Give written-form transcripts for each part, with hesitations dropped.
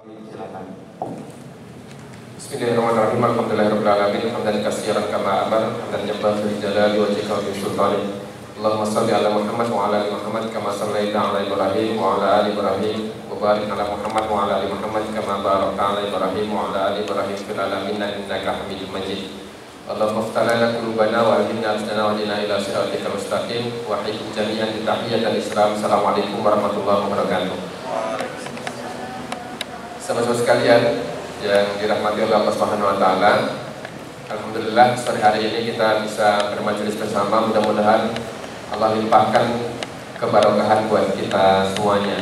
Silakan. Bismillahirrahmanirrahim. Alhamdulillahirabbil alamin. Hamdan katsiran kama amar, hamdan yanbaghi li jalali wajhika wa bi sultani. Allahumma shalli ala Muhammad wa ala ali Muhammad kama shallaita ala Ibrahim wa ala ali Ibrahim wa barik ala Muhammad wa ala ali Muhammad kama barakta ala Ibrahim wa ala ali Ibrahim fil alamin innaka Hamidum Majid. Allahumma iftah lana qulubana wa alimna afdana wa dina ila siratikal mustaqim wa hikum jami'an bi tahiyyatil Islam. Assalamualaikum warahmatullahi wabarakatuh. Sahabat-sahabat sekalian yang dirahmati oleh Allah Subhanahu wa taala. Alhamdulillah sore hari ini kita bisa bermajelis bersama. Mudah-mudahan Allah limpahkan keberkahan buat kita semuanya.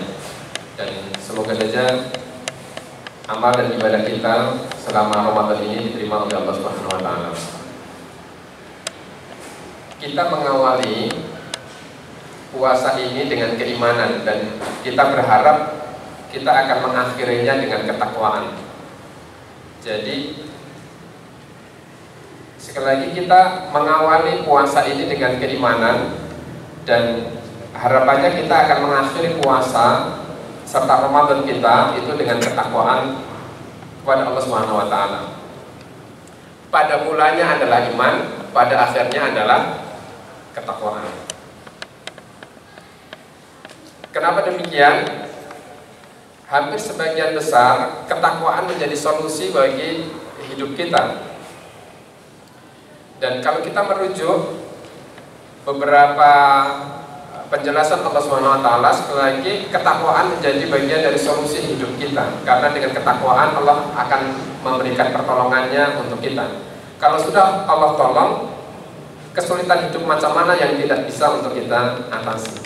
Dan semoga saja amal dan ibadah kita selama Ramadan ini diterima oleh Allah Subhanahu wa taala. Kita mengawali puasa ini dengan keimanan dan kita berharap kita akan mengakhirinya dengan ketakwaan. Jadi sekali lagi kita mengawali puasa ini dengan keimanan dan harapannya kita akan mengakhiri puasa serta Ramadan kita itu dengan ketakwaan kepada Allah Subhanahu wa taala. Pada mulanya adalah iman, pada akhirnya adalah ketakwaan. Kenapa demikian? Hampir sebagian besar ketakwaan menjadi solusi bagi hidup kita. Dan kalau kita merujuk beberapa penjelasan Allah Subhanahu wa taala, sekali lagi ketakwaan menjadi bagian dari solusi hidup kita. Karena dengan ketakwaan Allah akan memberikan pertolongannya untuk kita. Kalau sudah Allah tolong, kesulitan hidup macam mana yang tidak bisa untuk kita atasi.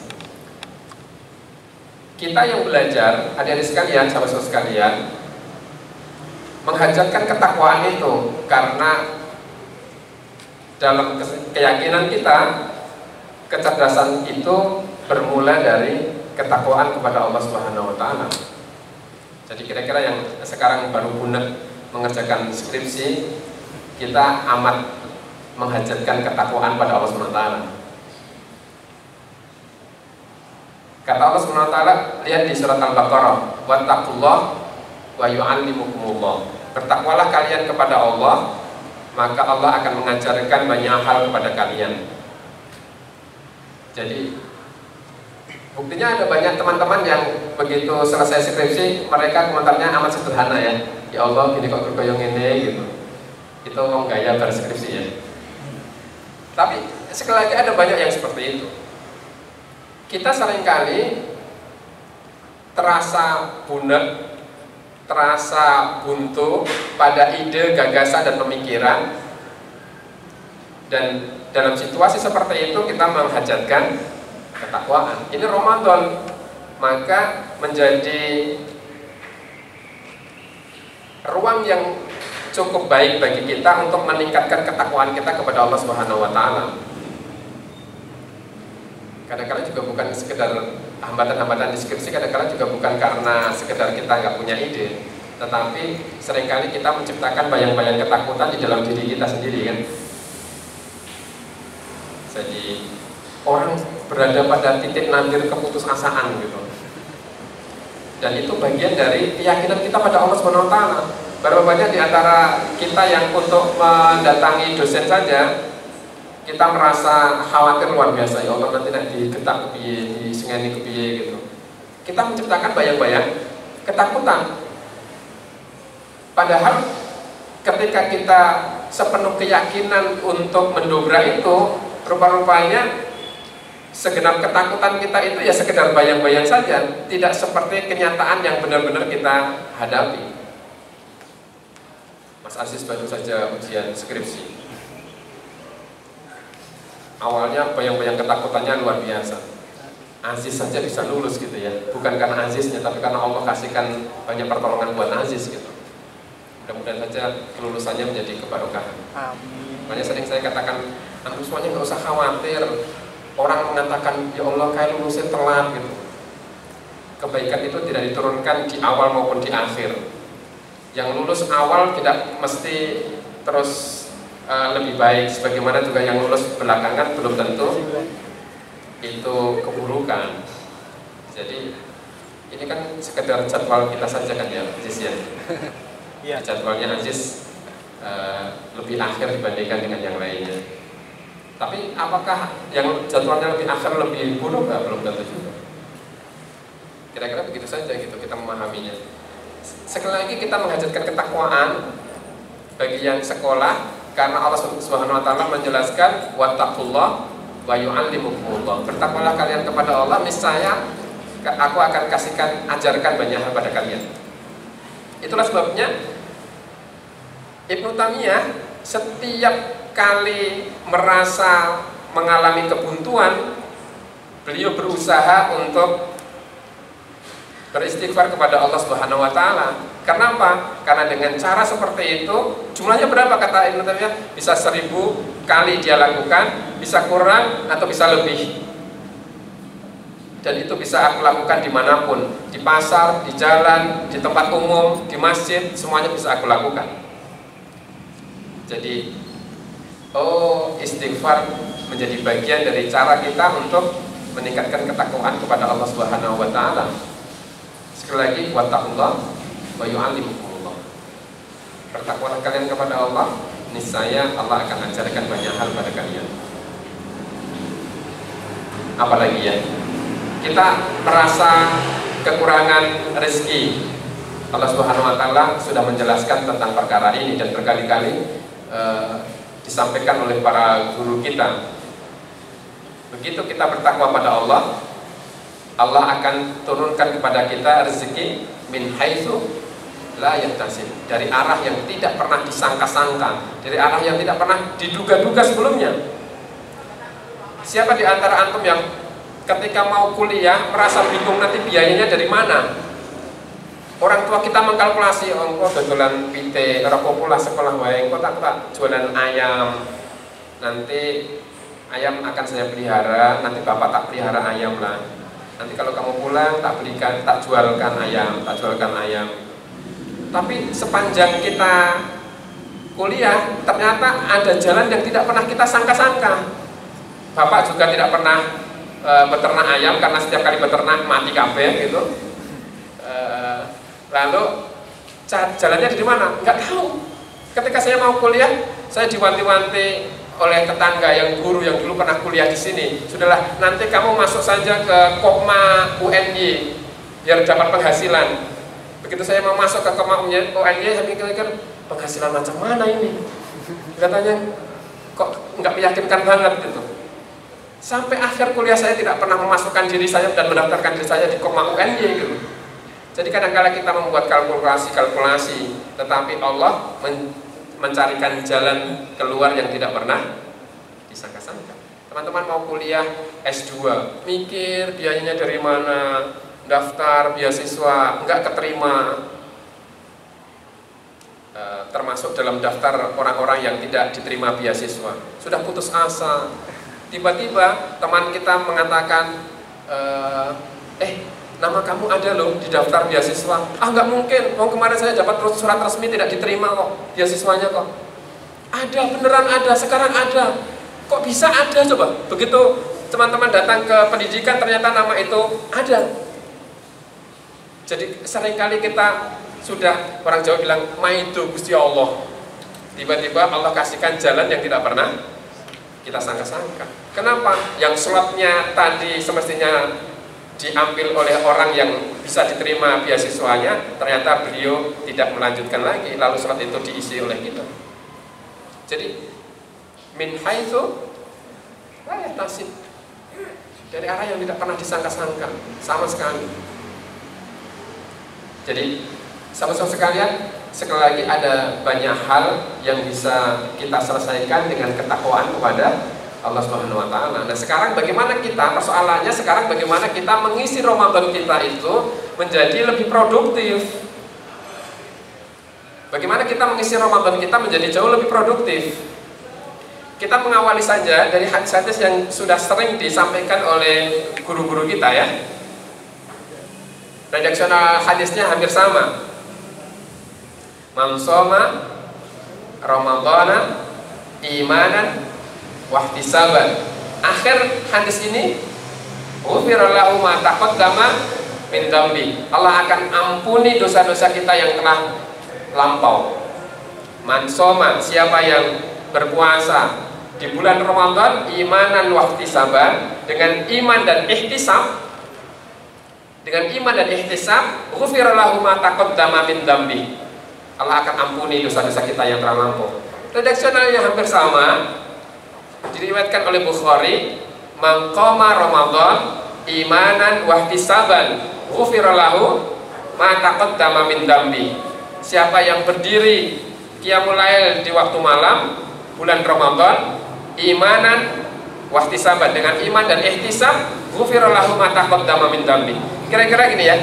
Kita yang belajar, adik-adik sekalian, sahabat-sahabat sekalian, menghajatkan ketakwaan itu karena dalam keyakinan kita, kecerdasan itu bermula dari ketakwaan kepada Allah Subhanahu wa taala. Jadi kira-kira yang sekarang baru bunek mengerjakan skripsi, kita amat menghajatkan ketakwaan pada Allah Subhanahu wa taala. Kata Allah Subhanahu wa taala, lihat di surat Al-Baqarah, wattaqullah wa yu'allimukumullah. Bertakwalah kalian kepada Allah, maka Allah akan mengajarkan banyak hal kepada kalian. Jadi buktinya ada banyak teman-teman yang begitu selesai skripsi, mereka komentarnya amat sederhana ya. Ya Allah, gini kok bergoyong ini gitu. Itu mau gaya berskripsi ya. Tapi sekali lagi ada banyak yang seperti itu. Kita seringkali terasa bunek, terasa buntu pada ide, gagasan, dan pemikiran. Dan dalam situasi seperti itu kita menghajatkan ketakwaan. Ini Ramadan, maka menjadi ruang yang cukup baik bagi kita untuk meningkatkan ketakwaan kita kepada Allah Subhanahu wa taala. Kadang-kadang juga bukan sekedar hambatan-hambatan di skripsi, kadang-kadang juga bukan karena sekedar kita nggak punya ide, tetapi seringkali kita menciptakan bayang-bayang ketakutan di dalam diri kita sendiri kan. Jadi orang berada pada titik nadir keputusasaan gitu. Dan itu bagian dari keyakinan kita pada Allah Subhanahu wa taala. Berapa banyak di antara kita yang untuk mendatangi dosen saja kita merasa khawatir luar biasa, ya Allah nanti digetak kepiye, disengeni kepiye gitu. Kita menciptakan bayang-bayang ketakutan. Padahal ketika kita sepenuh keyakinan untuk mendobrak itu, rupa-rupanya segenap ketakutan kita itu ya sekedar bayang-bayang saja, tidak seperti kenyataan yang benar-benar kita hadapi. Mas Aziz baru saja ujian skripsi. Awalnya bayang-bayang ketakutannya luar biasa. Aziz saja bisa lulus gitu ya. Bukan karena Aziznya, tapi karena Allah kasihkan banyak pertolongan buat Aziz gitu. Mudah-mudahan saja kelulusannya menjadi keberkahan. Makanya sering saya katakan, antum semuanya nggak usah khawatir. Orang mengatakan, ya Allah kayak lulusnya telat gitu. Kebaikan itu tidak diturunkan di awal maupun di akhir. Yang lulus awal tidak mesti terus lebih baik, sebagaimana juga yang lulus belakangan belum tentu itu keburukan. Jadi Ini kan sekedar jadwal kita saja kan ya, Aziz ya. Iya. Jadwalnya Aziz lebih akhir dibandingkan dengan yang lainnya. Tapi apakah yang jadwalnya lebih akhir lebih buruk? Belum tentu juga. Kira-kira begitu saja gitu kita memahaminya. Sekali lagi kita menghajatkan ketakwaan bagi yang sekolah, karena Allah Subhanahu wa taala menjelaskan wattaqullah wa yu'allimukumullah. Bertakwalah kalian kepada Allah, niscaya aku akan ajarkan banyak hal pada kalian. Itulah sebabnya Ibnu Taimiyah setiap kali merasa mengalami kebuntuan, beliau berusaha untuk beristighfar kepada Allah Subhanahu wa taala. Karena apa? Karena dengan cara seperti itu, jumlahnya berapa kata Ibnu Taimiyah? Bisa 1000 kali dia lakukan, bisa kurang atau bisa lebih. Dan itu bisa aku lakukan dimanapun, di pasar, di jalan, di tempat umum, di masjid, semuanya bisa aku lakukan. Jadi, istighfar menjadi bagian dari cara kita untuk meningkatkan ketakwaan kepada Allah Subhanahu wa taala. Sekali lagi, wattaqullah wa yu'allimukumullah. Bertakwalah kalian kepada Allah, niscaya Allah akan ajarkan banyak hal pada kalian. Apalagi ya? Kita merasa kekurangan rezeki. Allah Subhanahu wa taala sudah menjelaskan tentang perkara ini dan berkali-kali disampaikan oleh para guru kita. Begitu kita bertakwa pada Allah, Allah akan turunkan kepada kita rezeki min haitsu la yahtasib, dari arah yang tidak pernah disangka-sangka, dari arah yang tidak pernah diduga-duga sebelumnya. Siapa di antara antum yang ketika mau kuliah merasa bingung nanti biayanya dari mana? Orang tua kita mengkalkulasi, engko dodolan pite, ora popolah sekolah wae, engko tak jualan ayam. Nanti ayam akan saya pelihara, nanti bapak tak pelihara ayam lah. Nanti kalau kamu pulang tak belikan, tak jualkan ayam. Tapi sepanjang kita kuliah, ternyata ada jalan yang tidak pernah kita sangka-sangka. Bapak juga tidak pernah beternak ayam, karena setiap kali beternak mati kabeh gitu. Lalu jalannya di mana? Nggak tahu. Ketika saya mau kuliah, saya diwanti-wanti oleh tetangga yang guru yang dulu pernah kuliah di sini. Sudahlah, nanti kamu masuk saja ke Kopma UNY biar dapat penghasilan. Begitu saya mau masuk ke Kopma UNY, saya mikir-mikir penghasilan macam mana ini? Katanya kok nggak meyakinkan banget gitu. Sampai akhir kuliah saya tidak pernah memasukkan diri saya dan mendaftarkan diri saya di Kopma UNY gitu. Jadi kadang-kadang kita membuat kalkulasi, tetapi Allah mencarikan jalan keluar yang tidak pernah disangka-sangka. Teman-teman mau kuliah S2, mikir biayanya dari mana, daftar beasiswa, enggak keterima, termasuk dalam daftar orang-orang yang tidak diterima beasiswa. Sudah putus asa, tiba-tiba teman kita mengatakan, nama kamu ada loh di daftar beasiswa. Nggak mungkin, kemarin saya dapat surat resmi tidak diterima kok beasiswanya kok. Ada, beneran ada, sekarang ada. Kok bisa ada coba? Begitu teman-teman datang ke pendidikan, ternyata nama itu ada. Jadi seringkali kita sudah, orang Jawa bilang maido Gusti Allah, tiba-tiba Allah kasihkan jalan yang tidak pernah kita sangka-sangka. Kenapa? Yang slotnya tadi semestinya diambil oleh orang yang bisa diterima beasiswanya, ternyata beliau tidak melanjutkan lagi, lalu slot itu diisi oleh kita. Jadi min haitsu la yahtasib, dari arah yang tidak pernah disangka-sangka sama sekali. Jadi sahabat-sahabat sekalian, sekali lagi ada banyak hal yang bisa kita selesaikan dengan ketakwaan kepada Allah Subhanahu wa taala. Nah, sekarang bagaimana kita, persoalannya sekarang bagaimana kita mengisi Ramadan kita itu menjadi lebih produktif. Bagaimana kita mengisi Ramadan kita menjadi jauh lebih produktif. Kita mengawali saja dari hadis-hadis yang sudah sering disampaikan oleh guru-guru kita ya. Redaksional hadisnya hampir sama. Man shoma Ramadhana imanan wahtisaban. Akhir hadis ini, ghufira lahu ma taqaddama min dambi. Allah akan ampuni dosa-dosa kita yang telah lampau. Man soma, siapa yang berpuasa di bulan Ramadan imanan wa ihtisaban, dengan iman dan ihtisab, ghufira lahu ma taqaddama min dambi. Allah akan ampuni dosa-dosa kita yang telah lampau. Redaksionalnya hampir sama, diriwayatkan oleh Bukhari, man qama Ramadan imanan wa ihtisaban ghufira lahu ma taqaddama min dambi. Siapa yang berdiri qiyamul lail di waktu malam bulan Ramadan imanan wa ihtisaban, dengan iman dan ihtisab, ghufira lahu ma taqaddama min dambi. Kira-kira gini ya.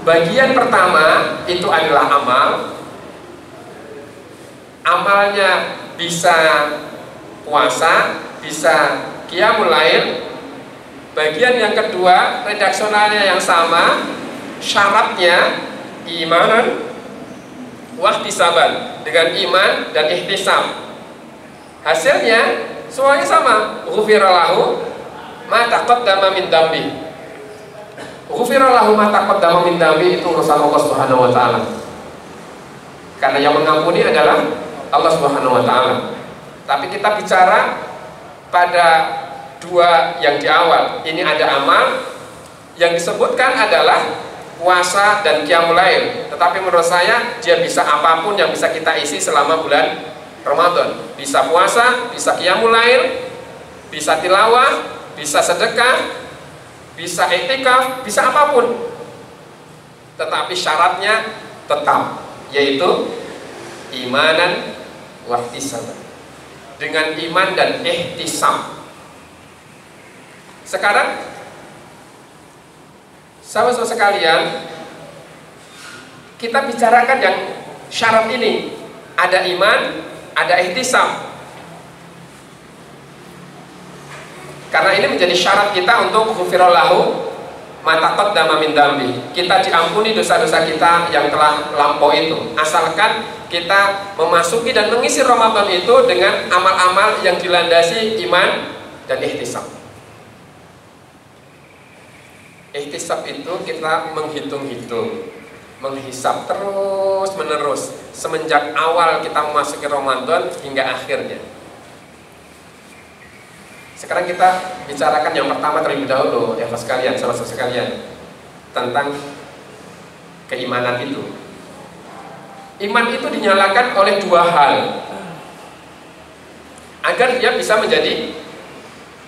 Bagian pertama itu adalah amal. Amalnya bisa puasa, bisa qiyamul lail. Bagian yang kedua, redaksionalnya yang sama, syaratnya imanan wa ihtisaban, dengan iman dan ihtisab. Hasilnya semuanya sama, ghufira lahu ma taqaddama min dambi. Ghufira lahu ma taqaddama min dambi itu urusan Allah Subhanahu wa taala. Karena yang mengampuni adalah Allah Subhanahu wa taala. Tapi kita bicara pada dua yang di awal. Ini ada amal, yang disebutkan adalah puasa dan qiyamul lail. Tetapi menurut saya dia bisa apapun yang bisa kita isi selama bulan Ramadan. Bisa puasa, bisa qiyamul lail, bisa tilawah, bisa sedekah, bisa i'tikaf, bisa apapun. Tetapi syaratnya tetap, yaitu imanan wa ihtisaban, dengan iman dan ihtisab. Sekarang sahabat-sahabat sekalian, kita bicarakan yang syarat ini. Ada iman, ada ihtisab. Karena ini menjadi syarat kita untuk ghufira lahu ma taqaddama min dambi. Kita diampuni dosa-dosa kita yang telah lampau itu, asalkan kita memasuki dan mengisi Ramadan itu dengan amal-amal yang dilandasi iman dan ihtisab. Ihtisab itu kita menghitung-hitung, menghisap terus menerus semenjak awal kita memasuki Ramadan hingga akhirnya. Sekarang kita bicarakan yang pertama terlebih dahulu, ya sekalian, sahabat-sahabat sekalian, tentang keimanan itu. Iman itu dinyalakan oleh dua hal agar dia bisa menjadi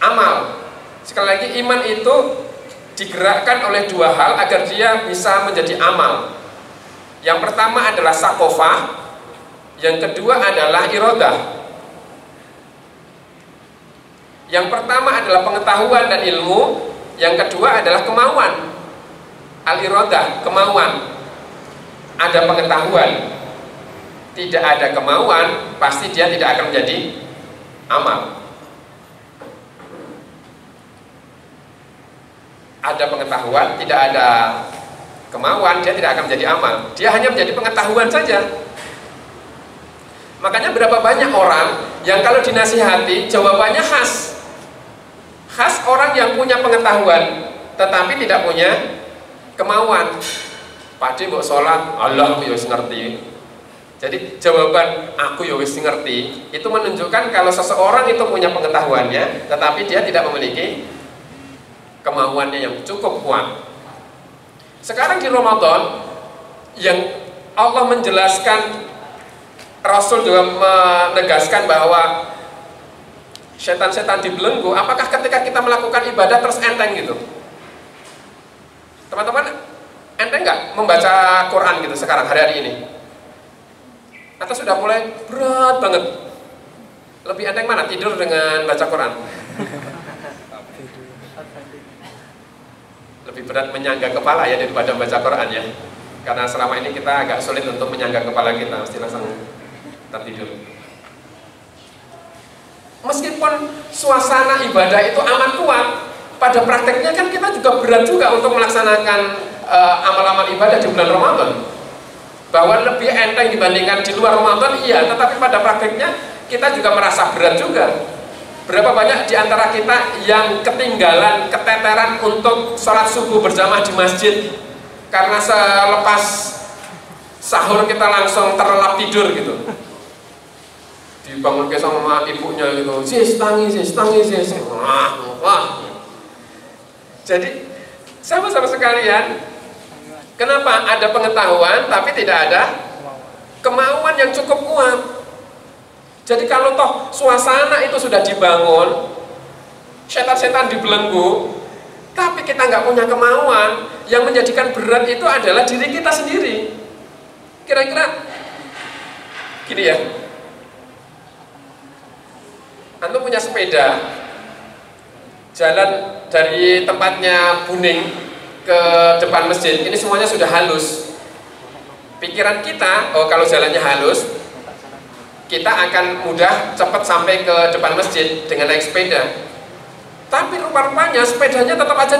amal. Sekali lagi, iman itu digerakkan oleh dua hal agar dia bisa menjadi amal. Yang pertama adalah sakofah, yang kedua adalah iradah. Yang pertama adalah pengetahuan dan ilmu, yang kedua adalah kemauan. Al-iradah, kemauan. Ada pengetahuan, tidak ada kemauan, pasti dia tidak akan menjadi amal. Ada pengetahuan, tidak ada kemauan, dia tidak akan menjadi amal. Dia hanya menjadi pengetahuan saja. Makanya berapa banyak orang yang kalau dinasihati jawabannya khas orang yang punya pengetahuan tetapi tidak punya kemauan. Pakde mbok sholat, Allah aku ya wis ngerti. Jadi jawaban aku ya wis ngerti itu menunjukkan kalau seseorang itu punya pengetahuannya tetapi dia tidak memiliki kemauannya yang cukup kuat. Sekarang di Ramadan yang Allah menjelaskan, Rasul juga menegaskan bahwa setan-setan dibelenggu. Apakah ketika kita melakukan ibadah terus enteng gitu? Teman-teman, enteng nggak membaca Quran gitu sekarang hari-hari ini? Atau sudah mulai berat banget? Lebih enteng mana, tidur dengan baca Quran? Lebih berat menyangga kepala ya daripada baca Quran ya. Karena selama ini kita agak sulit untuk menyangga kepala kita, mesti langsung tertidur. Meskipun suasana ibadah itu amat kuat, pada prakteknya kan kita juga berat juga untuk melaksanakan amal-amal ibadah di bulan Ramadan. Bahwa lebih enteng dibandingkan di luar Ramadan, iya, tetapi pada prakteknya kita juga merasa berat juga. Berapa banyak di antara kita yang ketinggalan, keteteran untuk sholat subuh berjamaah di masjid karena selepas sahur kita langsung terlelap tidur gitu. Dibangun ke sama ibunya gitu, sis tangis. Wah. Jadi sama-sama sekalian, kenapa ada pengetahuan tapi tidak ada kemauan yang cukup kuat? Jadi kalau toh suasana itu sudah dibangun, setan-setan dibelenggu, tapi kita nggak punya kemauan, yang menjadikan berat itu adalah diri kita sendiri. Kira-kira gini ya, antum punya sepeda, jalan dari tempatnya Buning ke depan masjid, ini semuanya sudah halus. Pikiran kita, oh kalau jalannya halus, kita akan mudah cepat sampai ke depan masjid dengan naik sepeda. Tapi rupa-rupanya sepedanya tetap aja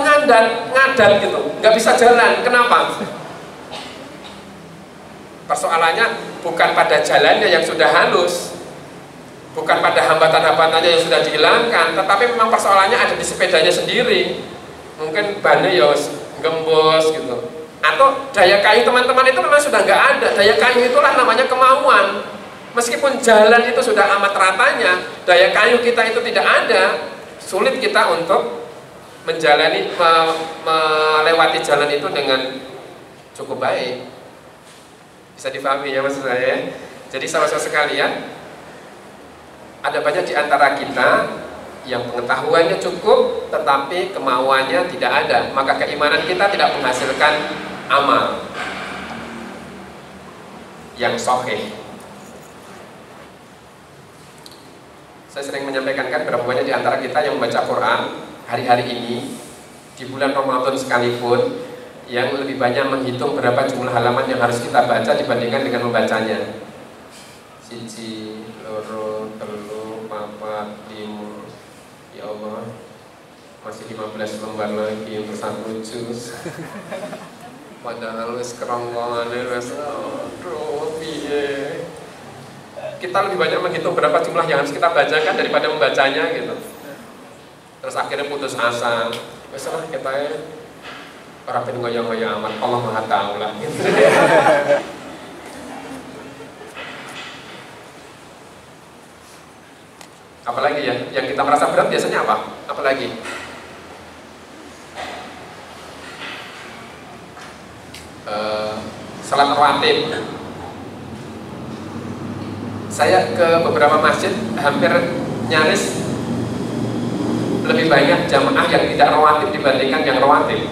ngadal gitu, nggak bisa jalan. Kenapa? Persoalannya bukan pada jalannya yang sudah halus, bukan pada hambatan-hambatannya yang sudah dihilangkan, tetapi memang persoalannya ada di sepedanya sendiri. Mungkin bannya ya gembos gitu, atau daya kayu teman-teman itu memang sudah nggak ada. Daya kayu itulah namanya kemauan. Meskipun jalan itu sudah amat ratanya, daya kayu kita itu tidak ada, sulit kita untuk menjalani, melewati jalan itu dengan cukup baik. Bisa difahami ya maksud saya? Jadi sahabat-sahabat sekalian, ada banyak di antara kita yang pengetahuannya cukup, tetapi kemauannya tidak ada. Maka keimanan kita tidak menghasilkan amal yang sahih. Saya sering menyampaikan kan, berapa banyak di antara kita yang membaca Quran hari-hari ini di bulan Ramadan sekalipun, yang lebih banyak menghitung berapa jumlah halaman yang harus kita baca dibandingkan dengan membacanya. Siji, loro, telu, papat, lima. Ya Allah, masih 15 lembar lagi untuk satu juz. Padahal wis kerongkongan wis piye. Kita lebih banyak menghitung berapa jumlah yang harus kita bacakan daripada membacanya gitu. Terus akhirnya putus asa. Wes lah kita ora ben ngoyo-ngoyo amat, Allah Maha Tahu lah gitu. Apalagi ya yang kita merasa berat biasanya apa? Apalagi? Salat rawatib. Saya ke beberapa masjid, hampir nyaris lebih banyak jamaah yang tidak rawatib dibandingkan yang rawatib.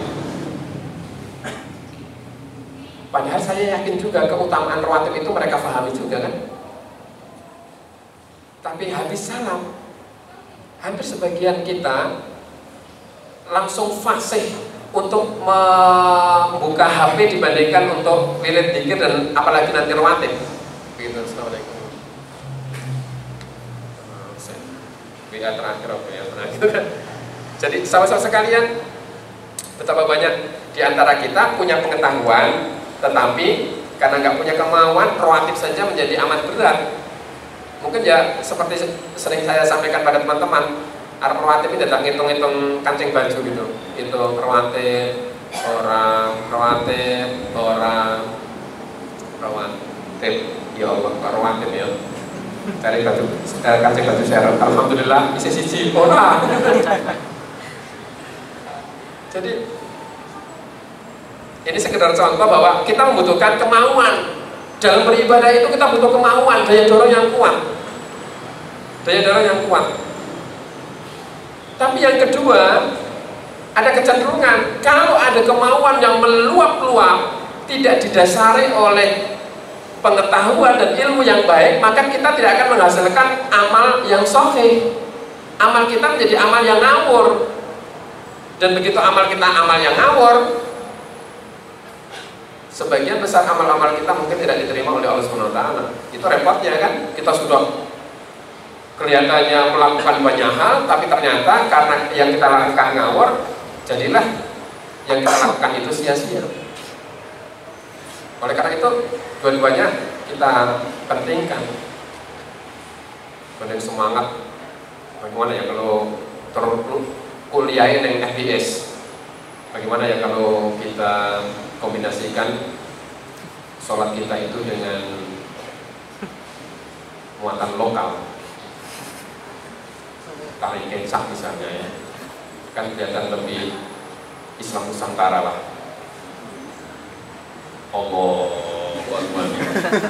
Padahal saya yakin juga keutamaan rawatib itu mereka pahami juga kan. Tapi habis salam, hampir sebagian kita langsung fasih untuk membuka HP dibandingkan untuk wirid dzikir dan apalagi nanti rawatib. Begitu. Assalamualaikum. WA terakhir kan. Jadi sahabat-sahabat sekalian, betapa banyak di antara kita punya pengetahuan, tetapi karena nggak punya kemauan, rawatib saja menjadi amat berat. Mungkin ya seperti sering saya sampaikan pada teman-teman, arep rawatib ini datang ngitung-ngitung kancing baju gitu. Itu rawatib orang rawatib. Ya Allah, rawatib ya. Dari kancing baju saya, alhamdulillah isi siji ora. Jadi ini sekedar contoh bahwa kita membutuhkan kemauan. Dalam beribadah itu kita butuh kemauan, daya dorong yang kuat. Tapi yang kedua, ada kecenderungan kalau ada kemauan yang meluap-luap, tidak didasari oleh pengetahuan dan ilmu yang baik, maka kita tidak akan menghasilkan amal yang sahih. Amal kita menjadi amal yang ngawur. Dan begitu amal kita amal yang ngawur, sebagian besar amal-amal kita mungkin tidak diterima oleh Allah Subhanahu wa taala. Itu repotnya kan? Kita sudah kelihatannya melakukan banyak hal, tapi ternyata karena yang kita lakukan ngawur, jadilah yang kita lakukan itu sia-sia. Oleh karena itu, dua-duanya kita pentingkan. Benar semangat Bagaimana ya kalau kuliahin yang FBS? Bagaimana ya kalau kita kombinasikan sholat kita itu dengan muatan lokal, tari kecak misalnya ya, kan kelihatan lebih Islam Nusantara lah.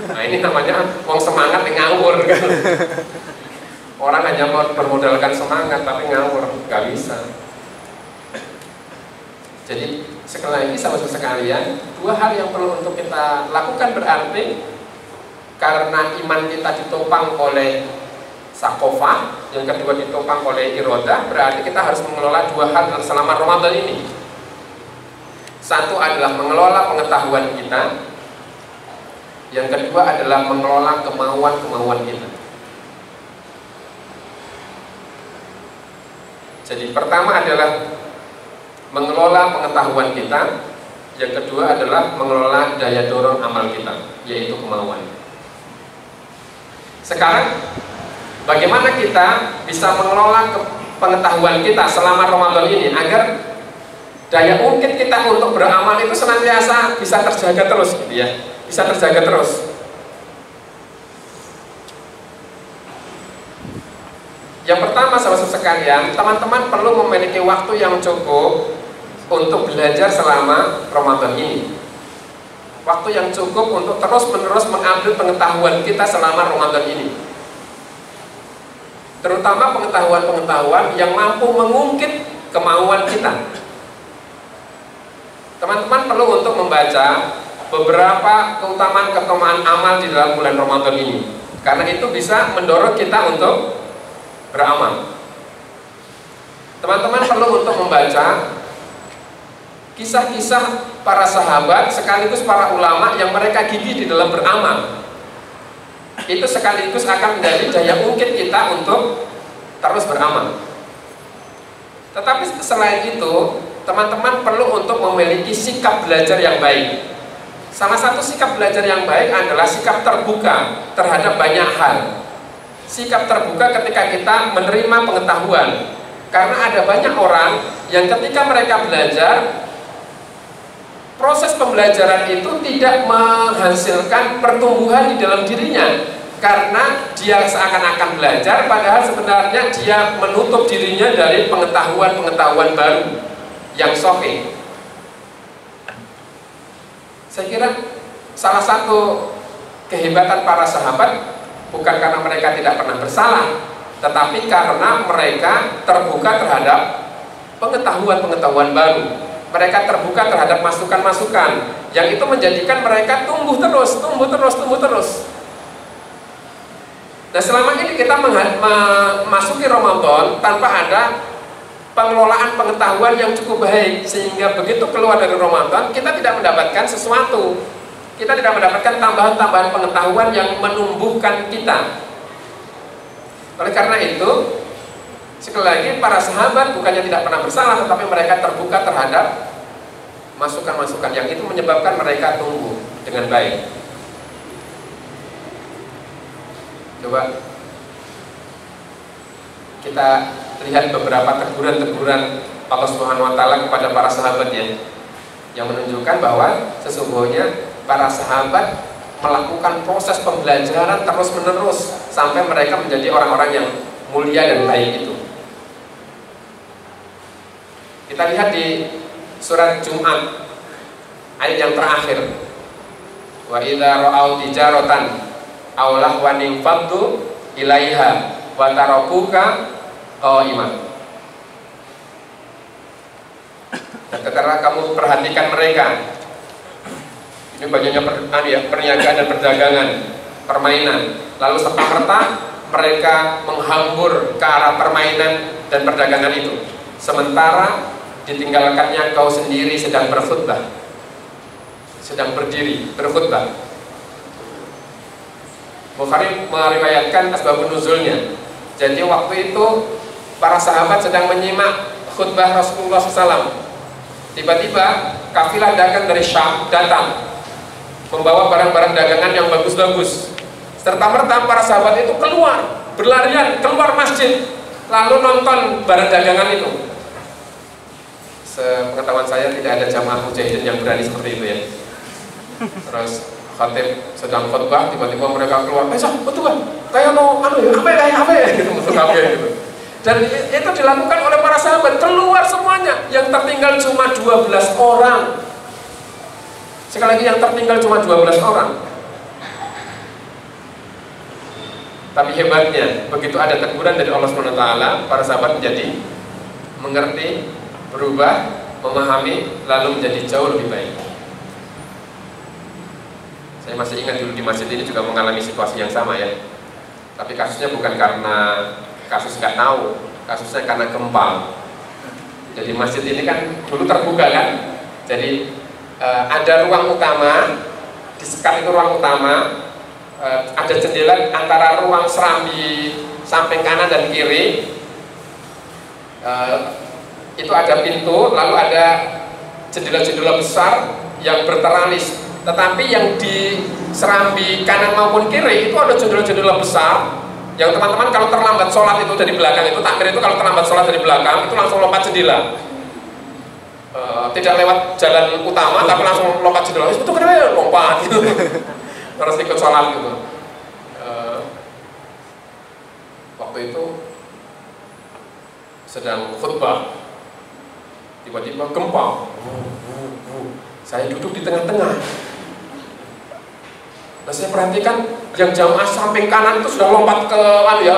Nah ini namanya wong semangat yang ngawur kan. Orang hanya bermodalkan semangat tapi ngawur, nggak bisa. Jadi sekali lagi sahabat sekalian, dua hal yang perlu untuk kita lakukan berarti karena iman kita ditopang oleh sakofah, yang kedua ditopang oleh irodah, berarti kita harus mengelola dua hal selama Ramadan ini. Satu adalah mengelola pengetahuan kita, yang kedua adalah mengelola kemauan-kemauan kita. Jadi pertama adalah mengelola pengetahuan kita, yang kedua adalah mengelola daya dorong amal kita, yaitu kemauan. Sekarang bagaimana kita bisa mengelola pengetahuan kita selama Ramadan ini agar daya ungkit kita untuk beramal itu senantiasa bisa terjaga terus gitu ya, bisa terjaga terus. Yang pertama sahabat sekalian, teman-teman perlu memiliki waktu yang cukup untuk belajar selama Ramadan ini. Waktu yang cukup untuk terus-menerus mengambil pengetahuan kita selama Ramadan ini. Terutama pengetahuan-pengetahuan yang mampu mengungkit kemauan kita. Teman-teman perlu untuk membaca beberapa keutamaan amal di dalam bulan Ramadan ini. Karena itu bisa mendorong kita untuk beramal. Teman-teman perlu untuk membaca kisah-kisah para sahabat sekaligus para ulama yang mereka gigih di dalam beramal. Itu sekaligus akan menjadi daya ungkit kita untuk terus beramal. Tetapi selain itu, teman-teman perlu untuk memiliki sikap belajar yang baik. Salah satu sikap belajar yang baik adalah sikap terbuka terhadap banyak hal. Sikap terbuka ketika kita menerima pengetahuan. Karena ada banyak orang yang ketika mereka belajar, proses pembelajaran itu tidak menghasilkan pertumbuhan di dalam dirinya. Karena dia seakan-akan belajar, padahal sebenarnya dia menutup dirinya dari pengetahuan-pengetahuan baru yang sahih. Saya kira salah satu kehebatan para sahabat bukan karena mereka tidak pernah bersalah, tetapi karena mereka terbuka terhadap pengetahuan-pengetahuan baru. Mereka terbuka terhadap masukan-masukan yang itu menjadikan mereka tumbuh terus. Nah selama ini kita memasuki Ramadan tanpa ada pengelolaan pengetahuan yang cukup baik, sehingga begitu keluar dari Ramadan kita tidak mendapatkan sesuatu. Kita tidak mendapatkan tambahan-tambahan pengetahuan yang menumbuhkan kita. Oleh karena itu, sekali lagi para sahabat bukannya tidak pernah bersalah, tetapi mereka terbuka terhadap masukan-masukan yang itu menyebabkan mereka tumbuh dengan baik. Coba kita lihat beberapa teguran-teguran Allah Subhanahu wa taala kepada para sahabat ya, yang menunjukkan bahwa sesungguhnya para sahabat melakukan proses pembelajaran terus-menerus sampai mereka menjadi orang-orang yang mulia dan baik itu. Kita lihat di surat Jumat ayat yang terakhir. Wa idza ra'au tijaratan aw lahwan faddu ilaiha wa tarakuka qa'iman. Dan ketika kamu perhatikan mereka, ini bagiannya perniagaan dan perdagangan, permainan, lalu serta-merta mereka menghambur ke arah permainan dan perdagangan itu, sementara ditinggalkannya kau sendiri sedang berkhutbah, sedang berdiri berkhutbah. Bukhari meriwayatkan asbabun nuzulnya. Jadi waktu itu para sahabat sedang menyimak khutbah Rasulullah SAW. Tiba-tiba kafilah dagang dari Syam datang membawa barang-barang dagangan yang bagus-bagus. Serta-merta para sahabat itu keluar, berlarian keluar masjid, lalu nonton barang dagangan itu. Sepengetahuan saya tidak ada jamaah mujahidin yang berani seperti itu ya. Terus khatib sedang khutbah, tiba-tiba mereka keluar, betul kan? Kayak mau apa ya gitu, betul gitu. Dan itu dilakukan oleh para sahabat, keluar semuanya. Yang tertinggal cuma 12 orang. Sekali lagi, yang tertinggal cuma 12 orang. Tapi hebatnya, begitu ada teguran dari Allah SWT, para sahabat menjadi mengerti, berubah, memahami, lalu menjadi jauh lebih baik. Saya masih ingat dulu di masjid ini juga mengalami situasi yang sama ya. Tapi kasusnya bukan karena kasus nggak tahu, kasusnya karena gempa. Jadi masjid ini kan dulu terbuka kan. Jadi ada ruang utama, di sekat itu ruang utama, ada jendela antara ruang serambi samping kanan dan kiri. Itu ada pintu, lalu ada jendela-jendela besar yang berteralis. Tetapi yang di serambi kanan maupun kiri itu ada jendela-jendela besar yang teman-teman kalau terlambat sholat itu dari belakang, itu takbir itu kalau terlambat sholat dari belakang itu langsung lompat jendela. Tidak lewat jalan utama tapi langsung lompat jendela. Itu kenapa ya lompat gitu. Terus ikut sholat gitu. Waktu itu sedang khutbah, tiba-tiba gempa. Saya duduk di tengah-tengah. Nah, saya perhatikan yang jamaah samping kanan itu sudah lompat ke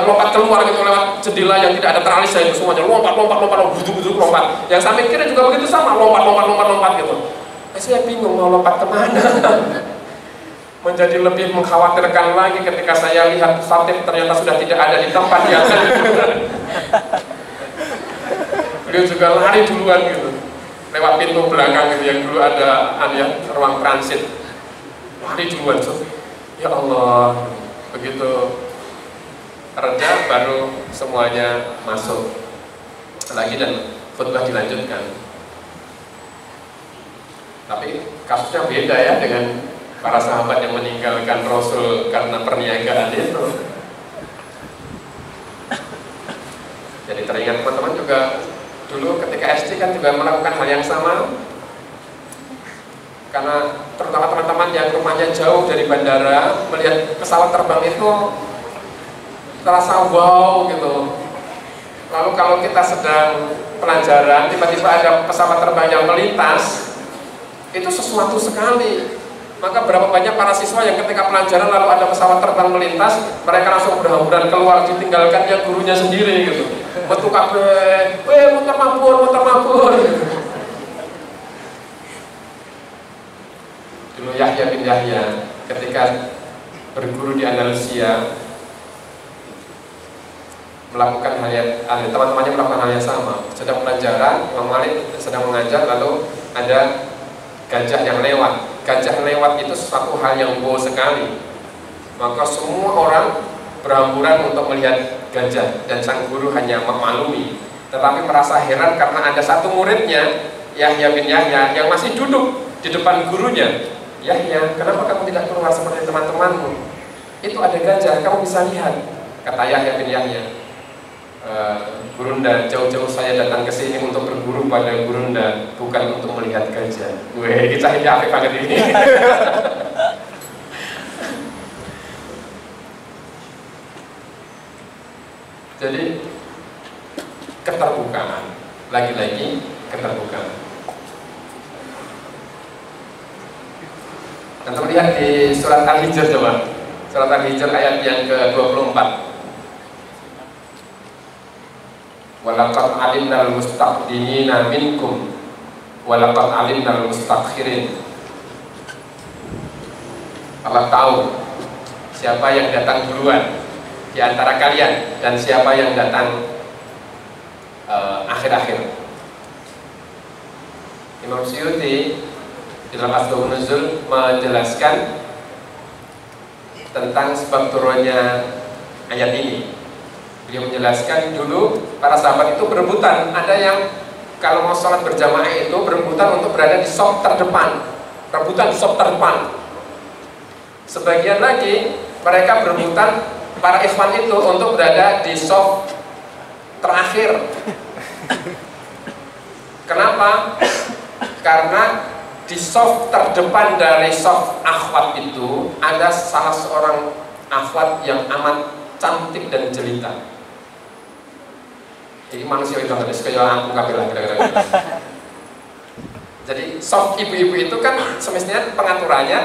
lompat keluar gitu lewat jendela yang tidak ada teralisnya, itu semuanya lompat butuh lompat. Yang samping kiri juga begitu sama, lompat gitu. Nah, saya bingung mau lompat kemana. Menjadi lebih mengkhawatirkan lagi ketika saya lihat khatib ternyata sudah tidak ada di tempat yang beliau juga lari duluan gitu lewat pintu belakang gitu yang dulu ada ruang transit, lari duluan. Ya Allah, begitu reda baru semuanya masuk lagi dan khutbah dilanjutkan. Tapi kasusnya beda ya dengan para sahabat yang meninggalkan Rasul karena perniagaan itu. Jadi teringat teman-teman juga dulu ketika SD kan juga melakukan hal yang sama. Karena terutama teman-teman yang rumahnya jauh dari bandara, melihat pesawat terbang itu terasa wow gitu. Lalu kalau kita sedang pelajaran, tiba-tiba ada pesawat terbang yang melintas, itu sesuatu sekali. Maka berapa banyak para siswa yang ketika pelajaran lalu ada pesawat terbang melintas, mereka langsung berhamburan keluar, ditinggalkan yang gurunya sendiri gitu. Metu kabeh, muter mabur gitu. Dulu Yahya bin Yahya ketika berguru di Andalusia melakukan teman-temannya melakukan hal yang sama. Sedang pelajaran, Imam Malik sedang mengajar, lalu ada gajah yang lewat. Gajah lewat itu sesuatu hal yang wow sekali. Maka semua orang berhamburan untuk melihat gajah dan sang guru hanya memaklumi. Tetapi merasa heran karena ada satu muridnya, Yahya bin Yahya, yang masih duduk di depan gurunya. Yahya, kenapa kamu tidak keluar seperti teman-temanmu? Itu ada gajah, kamu bisa lihat. Kata Yahya bin Yahya, Gurunda, jauh-jauh saya datang ke sini untuk berguru pada Gurunda, bukan untuk melihat gajah. Kita ini apik banget ini. Jadi keterbukaan, lagi-lagi keterbukaan. Anda melihat di surat Al-Hijr coba, surat Al-Hijr ayat yang ke-24. Walaqad alimnal mustaqdimina minkum walaqad alimnal mustakhirin. Allah tahu siapa yang datang duluan di antara kalian dan siapa yang datang akhir-akhir. Imam Suyuti dalam Asbabun Nuzul menjelaskan tentang sebab turunnya ayat ini. Beliau menjelaskan dulu para sahabat itu berebutan. Ada yang kalau mau sholat berjamaah itu berebutan untuk berada di shaf terdepan, rebutan di shaf terdepan. Sebagian lagi mereka berebutan para ikhwan itu untuk berada di shaf terakhir. Kenapa? Karena di saf terdepan dari saf akhwat itu ada salah seorang akhwat yang amat cantik dan jelita. Jadi manusia itu nggak kayak aku kabilah kira-kira. Jadi saf ibu-ibu itu kan semestinya pengaturannya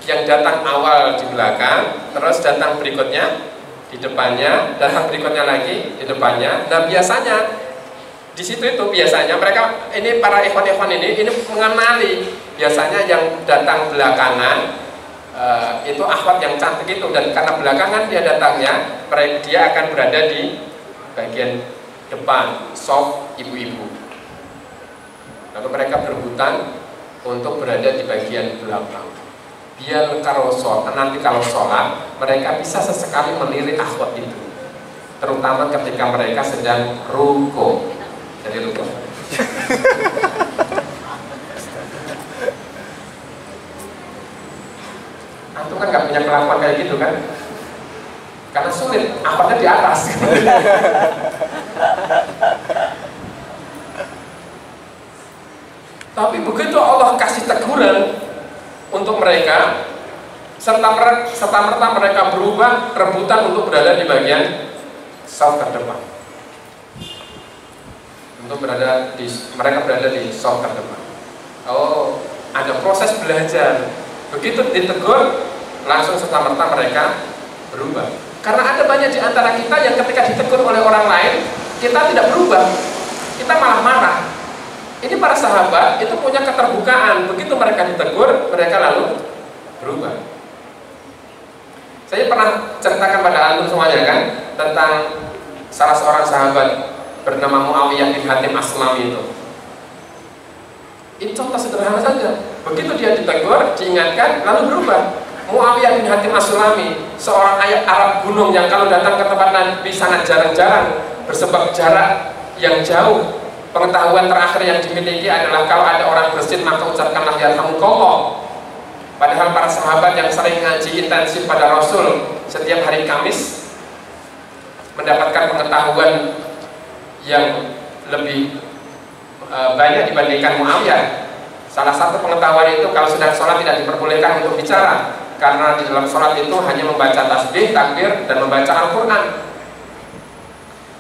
yang datang awal di belakang, terus datang berikutnya di depannya, datang berikutnya lagi di depannya. Nah biasanya di situ itu biasanya mereka ini para ikhwan-ikhwan ini mengenali biasanya yang datang belakangan itu akhwat yang cantik itu, dan karena belakangan dia datangnya, dia akan berada di bagian depan saf ibu-ibu. Lalu mereka berebutan untuk berada di bagian belakang. Biar nanti kalau sholat mereka bisa sesekali melirik akhwat itu, terutama ketika mereka sedang ruku. Jadi ruku. Antum kan nggak punya kelakuan kayak gitu kan? Karena sulit, akhwatnya di atas. Tapi begitu Allah kasih teguran untuk mereka, serta-merta mereka berubah rebutan untuk berada di bagian saf terdepan. Mereka berada di saf terdepan. Oh, ada proses belajar. Begitu ditegur, langsung serta-merta mereka berubah. Karena ada banyak di antara kita yang ketika ditegur oleh orang lain, kita tidak berubah, kita malah marah. Ini para sahabat itu punya keterbukaan. Begitu mereka ditegur, mereka lalu berubah. Saya pernah ceritakan pada antum semuanya kan tentang salah seorang sahabat bernama Muawiyah bin Hatim Aslami itu. Ini contoh sederhana saja. Begitu dia ditegur, diingatkan, lalu berubah. Muawiyah bin Hatim Aslami, seorang ayat Arab gunung yang kalau datang ke tempat Nabi sangat jarang-jarang, bersebab jarak yang jauh. Pengetahuan terakhir yang dimiliki adalah kalau ada orang bersin maka ucapkanlah yarhamukallah. Padahal para sahabat yang sering ngaji intensif pada Rasul setiap hari Kamis mendapatkan pengetahuan yang lebih banyak dibandingkan Muawiyah. Salah satu pengetahuan itu kalau sedang sholat tidak diperbolehkan untuk bicara, karena di dalam sholat itu hanya membaca tasbih, takbir, dan membaca Al-Quran.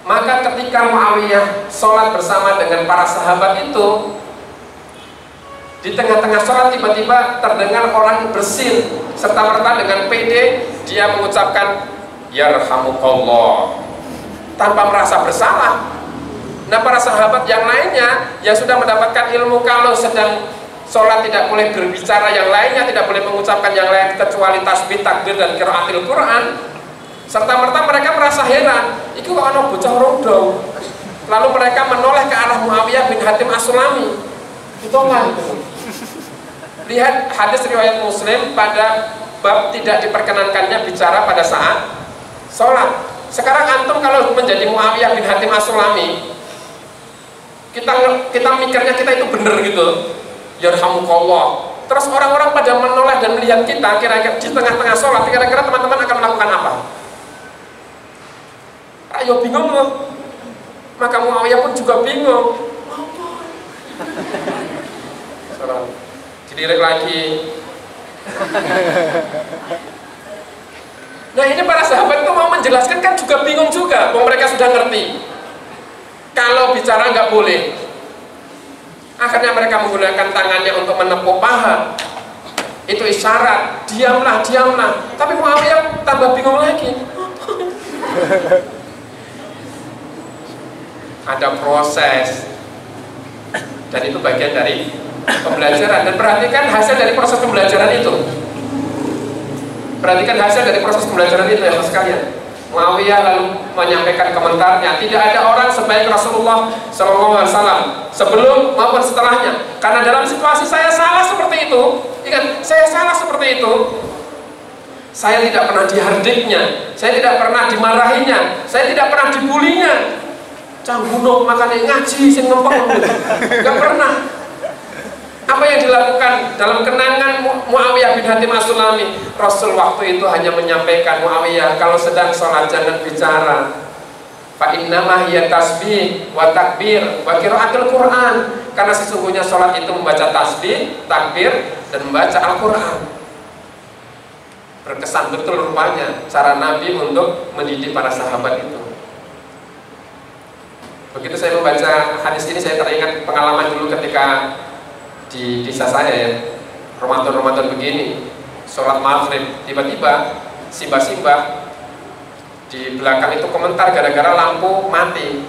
Maka ketika Muawiyah sholat bersama dengan para sahabat itu, di tengah-tengah sholat tiba-tiba terdengar orang bersin, serta-merta dengan pede dia mengucapkan yarhamukallah tanpa merasa bersalah. Nah para sahabat yang lainnya yang sudah mendapatkan ilmu kalau sedang sholat tidak boleh berbicara yang lainnya, tidak boleh mengucapkan yang lain kecuali tasbih, takbir, dan qiraatil Quran, serta-merta mereka merasa heran, itu kok ada bocah rondong. Lalu mereka menoleh ke arah Muawiyah bin Hatim As-Sulami. Ditolak itu. Lihat hadis riwayat Muslim pada bab tidak diperkenankannya bicara pada saat sholat. Sekarang antum kalau menjadi Muawiyah bin Hatim As-Sulami, kita mikirnya kita itu bener gitu, yarhamukallah. Terus orang-orang pada menoleh dan melihat kita kira-kira di tengah-tengah sholat, kira-kira teman-teman akan melakukan apa? Ayo bingung loh. Maka Muawiyah pun juga bingung. Dilirik lagi. Nah ini para sahabat itu mau menjelaskan kan juga bingung juga. Mereka sudah ngerti kalau bicara nggak boleh. Akhirnya mereka menggunakan tangannya untuk menepuk paha. Itu isyarat, diamlah, diamlah. Tapi Muawiyah tambah bingung lagi. Ada proses, dan itu bagian dari pembelajaran. Dan perhatikan hasil dari proses pembelajaran itu. Perhatikan hasil dari proses pembelajaran itu ya sekalian. Muawiyah lalu menyampaikan komentarnya, tidak ada orang sebaik Rasulullah SAW sebelum maupun setelahnya. Karena dalam situasi saya salah seperti itu, ingat, saya salah seperti itu. Saya tidak pernah dihardiknya, saya tidak pernah dimarahinya, saya tidak pernah dibulinya. Canggunok makanya ngaji sing ngempeng, nggak pernah. Apa yang dilakukan dalam kenangan Muawiyah bin Hatim As-Sulami, Rasul waktu itu hanya menyampaikan, Muawiyah kalau sedang sholat jangan bicara. Fa innama hiya tasbih wa takbir wa qiraatul Quran. Karena sesungguhnya sholat itu membaca tasbih, takbir, dan membaca Al-Quran. Berkesan betul rupanya cara Nabi untuk mendidik para sahabat itu. Begitu saya membaca hadis ini, saya teringat pengalaman dulu ketika di desa saya ya, Ramadan begini, sholat maghrib, tiba-tiba simbah-simbah di belakang itu komentar gara-gara lampu mati,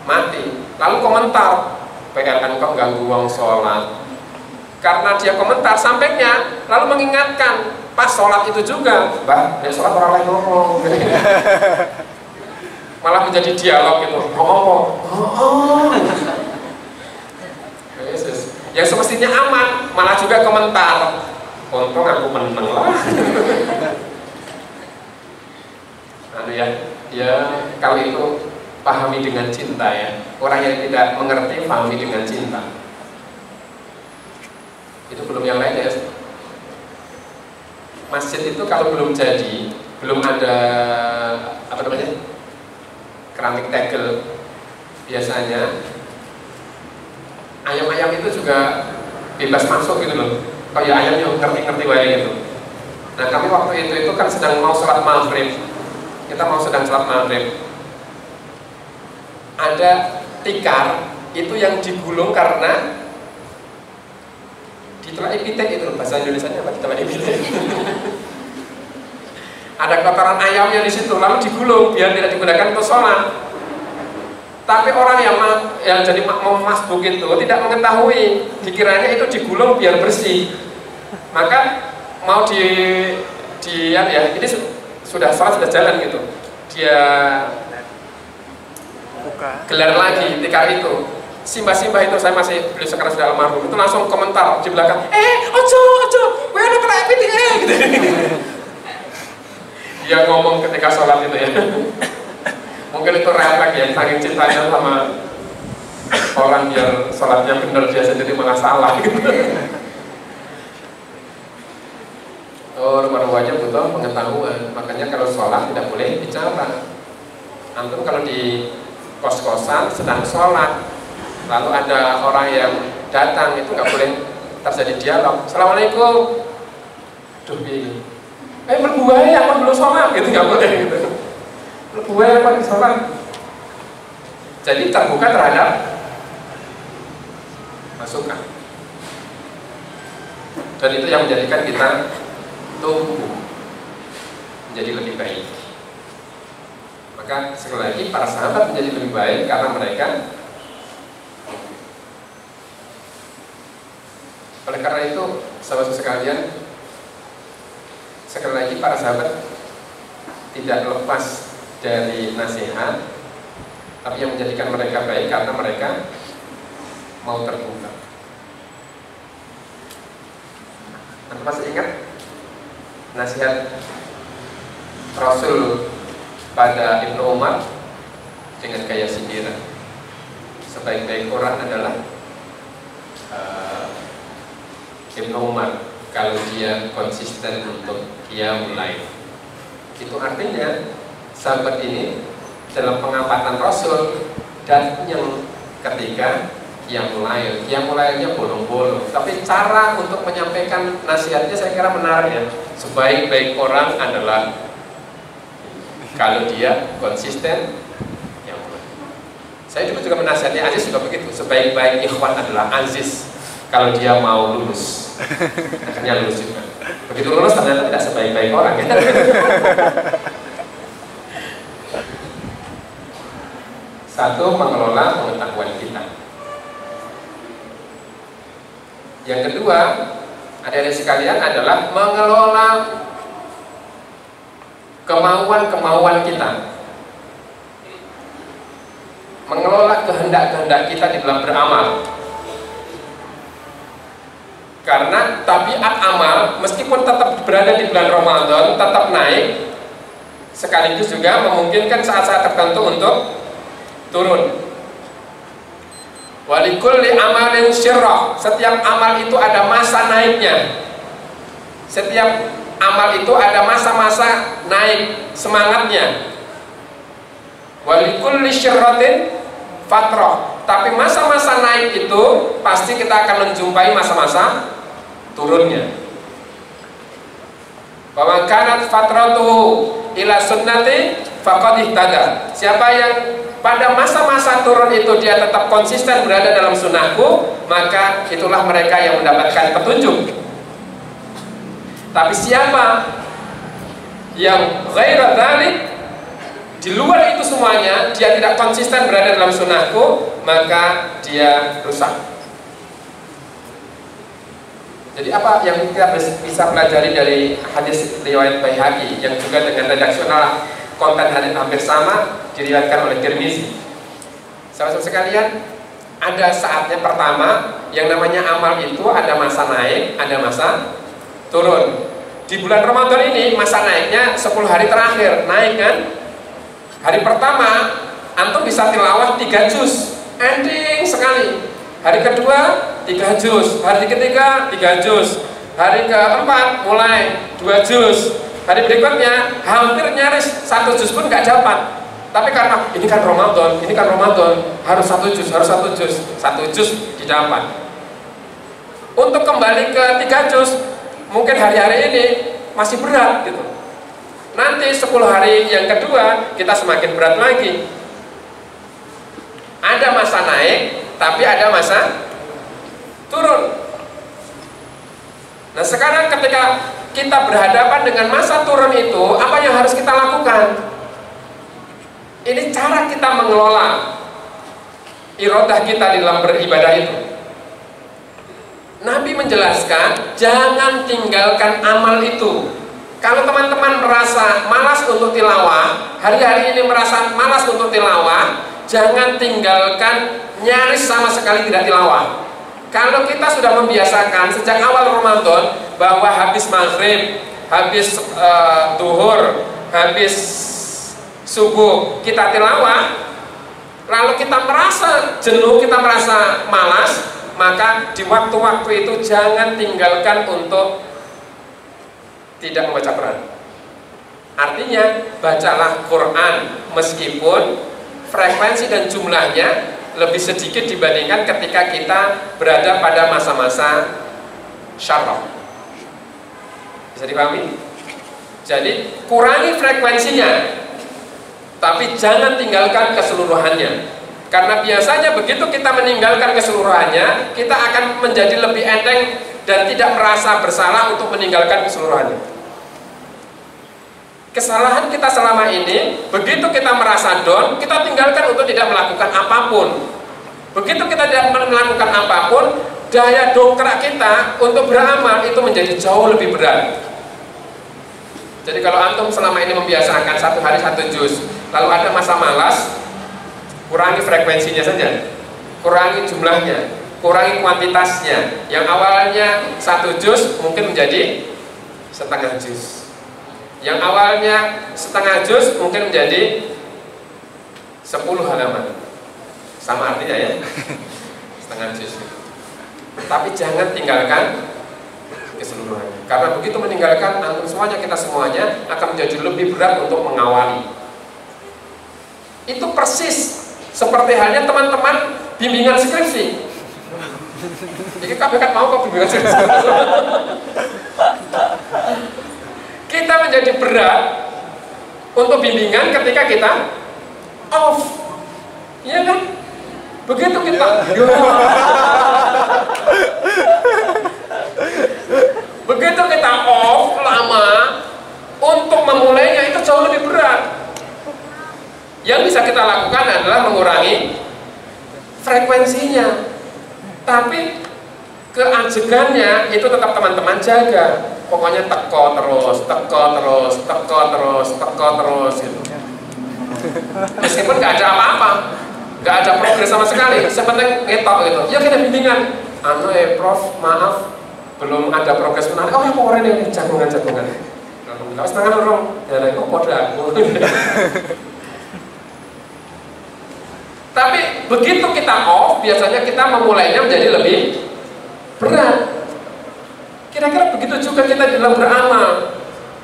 mati. Lalu komentar, PLN kok ganggu wong sholat. Karena dia komentar sampainya, lalu mengingatkan pas sholat itu juga, Mbak, dia sholat orang lain ngomong. Malah menjadi dialog gitu. Yesus. Yang semestinya aman, malah juga komentar. Untung aku menang lah. Ya kalau itu pahami dengan cinta ya. Orang yang tidak mengerti pahami dengan cinta. Itu belum yang lain ya. Masjid itu kalau belum jadi, belum ada apa namanya, keramik tegel, biasanya ayam-ayam itu juga bebas masuk gitu loh. Kayak ayamnya ngerti-ngerti wae gitu. Nah kami waktu itu kan sedang mau sholat maghrib. Kita mau sedang sholat maghrib. Ada tikar itu yang digulung karena ditolak epitet itu, bahasa Indonesianya apa ditolak epitet? Ada kotoran ayamnya di situ, lalu digulung biar tidak digunakan untuk sholat. Tapi orang yang jadi mau masbuk itu tidak mengetahui, dikiranya itu digulung biar bersih. Maka mau ini sudah sholat sudah jalan gitu, dia gelar lagi tikar itu. Simbah-simbah itu, saya masih beli sekarang sudah almarhum, itu langsung komentar di belakang, ojo, gue udah kena epitet gitu. Dia ngomong ketika sholat itu ya. Mungkin itu refleks ya, saking cintanya sama orang biar sholatnya benar, dia sendiri malah salah gitu. Rumah-rumahnya butuh pengetahuan. Makanya kalau sholat tidak boleh bicara. Antum kalau di kos-kosan sedang sholat, lalu ada orang yang datang, itu nggak boleh terjadi dialog. Assalamualaikum. Duh, berbuah ya, aku belum sholat gitu, nggak boleh gitu. Berbuah ya, aku sholat. Jadi terbuka terhadap masukan. Dan itu yang menjadikan kita tumbuh menjadi lebih baik. Maka sekali lagi para sahabat menjadi lebih baik karena mereka. Oleh karena itu, sahabat sekalian, sekali lagi para sahabat tidak lepas dari nasihat, tapi yang menjadikan mereka baik karena mereka mau terbuka. Anda masih ingat nasihat Rasul pada Ibnu Umar dengan gaya sindiran? Sebaik-baik orang adalah Ibnu Umar kalau dia konsisten untuk qiyamul lail. Itu artinya sahabat ini dalam pengamatan Rasul dan yang ketiga qiyamul lail. Qiyamul lailnya bolong-bolong, tapi cara untuk menyampaikan nasihatnya saya kira menarik ya. Sebaik-baik orang adalah kalau dia konsisten. Saya juga menasihati Aziz juga begitu. Sebaik-baik ikhwan adalah Aziz kalau dia mau lulus. Akhirnya lulus juga. Begitu lulus ternyata tidak sebaik-baik orang ya. Satu, mengelola pengetahuan kita. Yang kedua, adik-adik sekalian, adalah mengelola kemauan-kemauan kita. Mengelola kehendak-kehendak kita di dalam beramal. Karena tabiat amal meskipun tetap berada di bulan Ramadan tetap naik, sekaligus juga memungkinkan saat-saat tertentu untuk turun. Walikulli amalin syirrah, setiap amal itu ada masa naiknya. Setiap amal itu ada masa-masa naik semangatnya. Walikulli syirratin fatrah. Tapi masa-masa naik itu pasti kita akan menjumpai masa-masa turunnya. Wa man kanat fatratuhu ila sunnati faqad ihtada. Siapa yang pada masa-masa turun itu dia tetap konsisten berada dalam sunnahku, maka itulah mereka yang mendapatkan petunjuk. Tapi siapa yang ghairu dzalik, di luar itu semuanya dia tidak konsisten berada dalam sunnahku, maka dia rusak. Jadi apa yang kita bisa pelajari dari hadis riwayat Baihaqi yang juga dengan redaksional konten hadis hampir sama diriwayatkan oleh Tirmizi. Sahabat sekalian, ada saatnya pertama yang namanya amal itu ada masa naik, ada masa turun. Di bulan Ramadan ini masa naiknya 10 hari terakhir, naik kan? Hari pertama antum bisa tilawah 3 juz, ending sekali. Hari kedua 3 juz, hari ketiga 3 juz, hari keempat mulai 2 juz, hari berikutnya hampir nyaris 1 juz pun nggak dapat. Tapi karena ini kan Ramadan, harus 1 juz, 1 juz didapat. Untuk kembali ke 3 juz, mungkin hari-hari ini masih berat gitu. Nanti 10 hari yang kedua kita semakin berat lagi. Ada masa naik, tapi ada masa turun. Nah sekarang ketika kita berhadapan dengan masa turun itu, apa yang harus kita lakukan? Ini cara kita mengelola iradah kita di dalam beribadah itu. Nabi menjelaskan, jangan tinggalkan amal itu. Kalau teman-teman merasa malas untuk tilawah, hari-hari ini merasa malas untuk tilawah, jangan tinggalkan, nyaris sama sekali tidak tilawah. Kalau kita sudah membiasakan sejak awal Ramadan bahwa habis maghrib, habis duhur, habis subuh kita tilawah, lalu kita merasa jenuh, kita merasa malas, maka di waktu-waktu itu jangan tinggalkan untuk tidak membaca Quran. Artinya bacalah Quran meskipun frekuensi dan jumlahnya lebih sedikit dibandingkan ketika kita berada pada masa-masa syarrah. Bisa dipahami? Jadi kurangi frekuensinya, tapi jangan tinggalkan keseluruhannya. Karena biasanya begitu kita meninggalkan keseluruhannya, kita akan menjadi lebih enteng dan tidak merasa bersalah untuk meninggalkan keseluruhannya. Kesalahan kita selama ini, begitu kita merasa down, kita tinggalkan untuk tidak melakukan apapun. Begitu kita tidak melakukan apapun, daya dongkrak kita untuk beramal itu menjadi jauh lebih berat. Jadi kalau antum selama ini membiasakan 1 hari 1 juz, lalu ada masa malas, kurangi frekuensinya saja, kurangi jumlahnya, kurangi kuantitasnya. Yang awalnya 1 juz mungkin menjadi setengah juz. Yang awalnya setengah juz mungkin menjadi 10 halaman. Sama artinya ya, setengah juz. Tapi jangan tinggalkan keseluruhannya. Karena begitu meninggalkan, antum semuanya, kita semuanya akan menjadi lebih berat untuk mengawali. Itu persis seperti halnya teman-teman bimbingan skripsi. Jadi KPK mau kok bimbingan skripsi. Kita menjadi berat untuk bimbingan ketika kita off, iya kan? Begitu kita begitu kita off lama, untuk memulainya itu jauh lebih berat. Yang bisa kita lakukan adalah mengurangi frekuensinya, tapi keajegannya itu tetap teman-teman jaga. Pokoknya teko terus gitu. Meskipun nggak ada apa-apa, nggak ada progres sama sekali, sepenting ngetok gitu. Ya kita bimbingan, Prof, maaf, belum ada progres menarik. Oh ya pokoknya ini jagungan. Alhamdulillah, setengah orang, ya kok poda. Tapi begitu kita off, biasanya kita memulainya menjadi lebih berat. Kira-kira begitu juga kita dalam beramal.